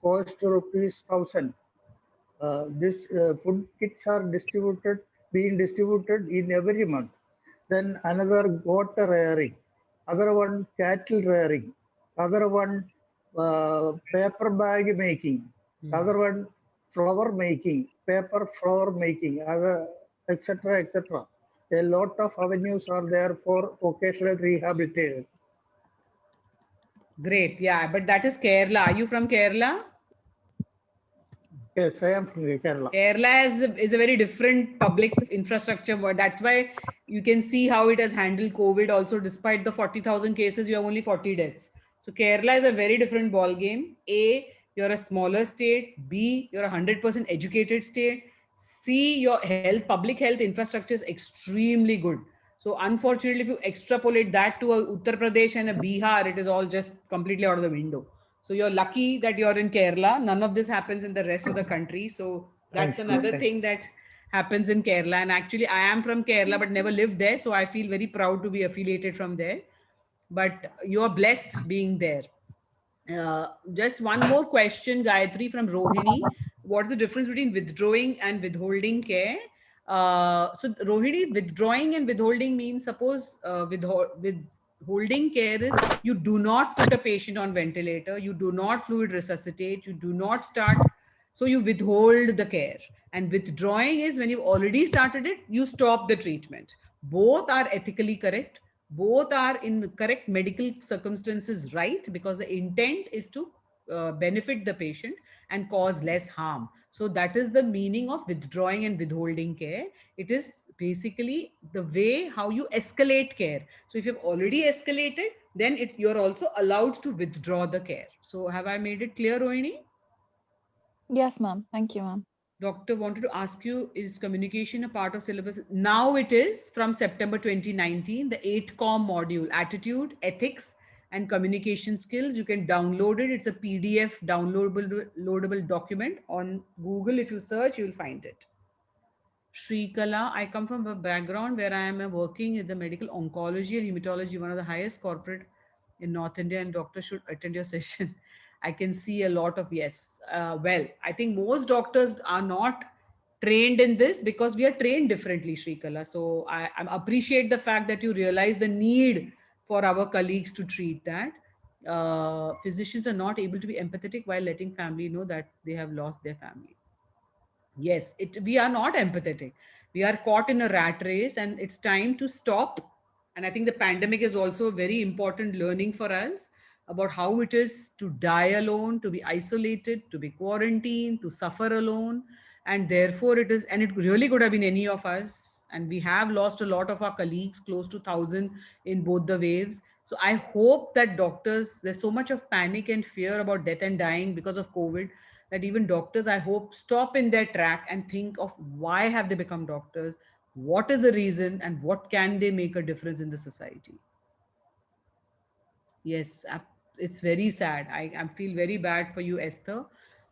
cost rupees 1,000. This food kits are being distributed in every month. Then another goat rearing, other one cattle rearing, other one paper bag making, other one flower making, paper flower making, other etc. etc. A lot of avenues are there for vocational rehabilitation. Great. Yeah, but that is Kerala. Are you from Kerala? Yes, I am from Kerala. Kerala is a very different public infrastructure. That's why you can see how it has handled COVID also. Despite the 40,000 cases, you have only 40 deaths. So Kerala is a very different ball game. A, you're a smaller state. B, you're a 100% educated state. C, your public health infrastructure is extremely good. So unfortunately, if you extrapolate that to a Uttar Pradesh and a Bihar, it is all just completely out of the window. So you're lucky that you're in Kerala. None of this happens in the rest of the country. So that's another thing that happens in Kerala. And actually, I am from Kerala, but never lived there. So I feel very proud to be affiliated from there. But you're blessed being there. Just one more question, Gayatri, from Rohini. What's the difference between withdrawing and withholding care? So Rohini, withdrawing and withholding means, suppose withholding care is you do not put a patient on ventilator, you do not fluid resuscitate, you do not start, so you withhold the care. And withdrawing is when you've already started it, you stop the treatment. Both are ethically correct. Both are in correct medical circumstances, right? Because the intent is to benefit the patient and cause less harm. So that is the meaning of withdrawing and withholding care. It is basically the way how you escalate care. So if you've already escalated, then you're also allowed to withdraw the care. So have I made it clear, Rohini? Yes, ma'am. Thank you, ma'am. Doctor wanted to ask you, is communication a part of syllabus? Now it is from September 2019, the 8-com module, attitude, ethics, and communication skills. You can download it. It's a PDF downloadable document on Google. If you search, you'll find it. Shrikala, I come from a background where I am working in the medical oncology and hematology, one of the highest corporate in North India, and doctors should attend your session. I can see a lot of yes. Well, I think most doctors are not trained in this because we are trained differently, Shrikala. So I appreciate the fact that you realize the need for our colleagues to treat that. Physicians are not able to be empathetic while letting family know that they have lost their family. Yes, we are not empathetic. We are caught in a rat race, and it's time to stop. And I think the pandemic is also a very important learning for us about how it is to die alone, to be isolated, to be quarantined, to suffer alone. And therefore it is, and it really could have been any of us. And we have lost a lot of our colleagues, close to 1,000 in both the waves. So I hope that doctors, there's so much of panic and fear about death and dying because of COVID, that even doctors, I hope, stop in their track and think of why have they become doctors, what is the reason, and what can they make a difference in the society. Yes, it's very sad. I feel very bad for you, Esther,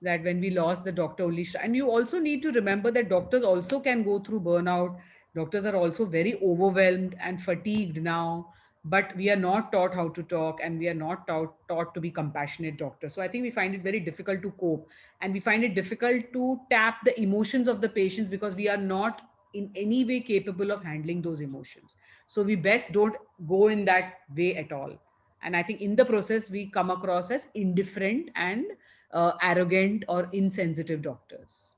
that when we lost the doctor only. And you also need to remember that doctors also can go through burnout. Doctors are also very overwhelmed and fatigued now, but we are not taught how to talk, and we are not taught to be compassionate doctors. So I think we find it very difficult to cope, and we find it difficult to tap the emotions of the patients because we are not in any way capable of handling those emotions. So we best don't go in that way at all. And I think in the process, we come across as indifferent and arrogant or insensitive doctors.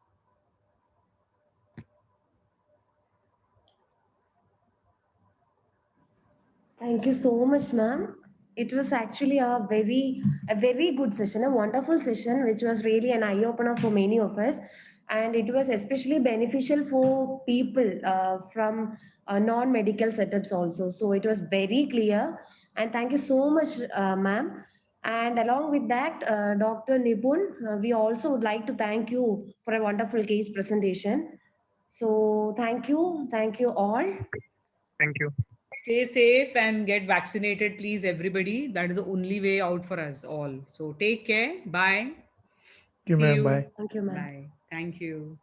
Thank you so much, ma'am. It was actually a very good session, a wonderful session, which was really an eye opener for many of us, and it was especially beneficial for people from non-medical setups also. So it was very clear, and thank you so much, ma'am. And along with that, Dr. Nipun, we also would like to thank you for a wonderful case presentation. So thank you all. Thank you. Stay safe and get vaccinated, please, everybody. That is the only way out for us all. So take care. Bye. Thank you, See ma'am. you. Bye. Thank you, ma'am. Bye. Thank you.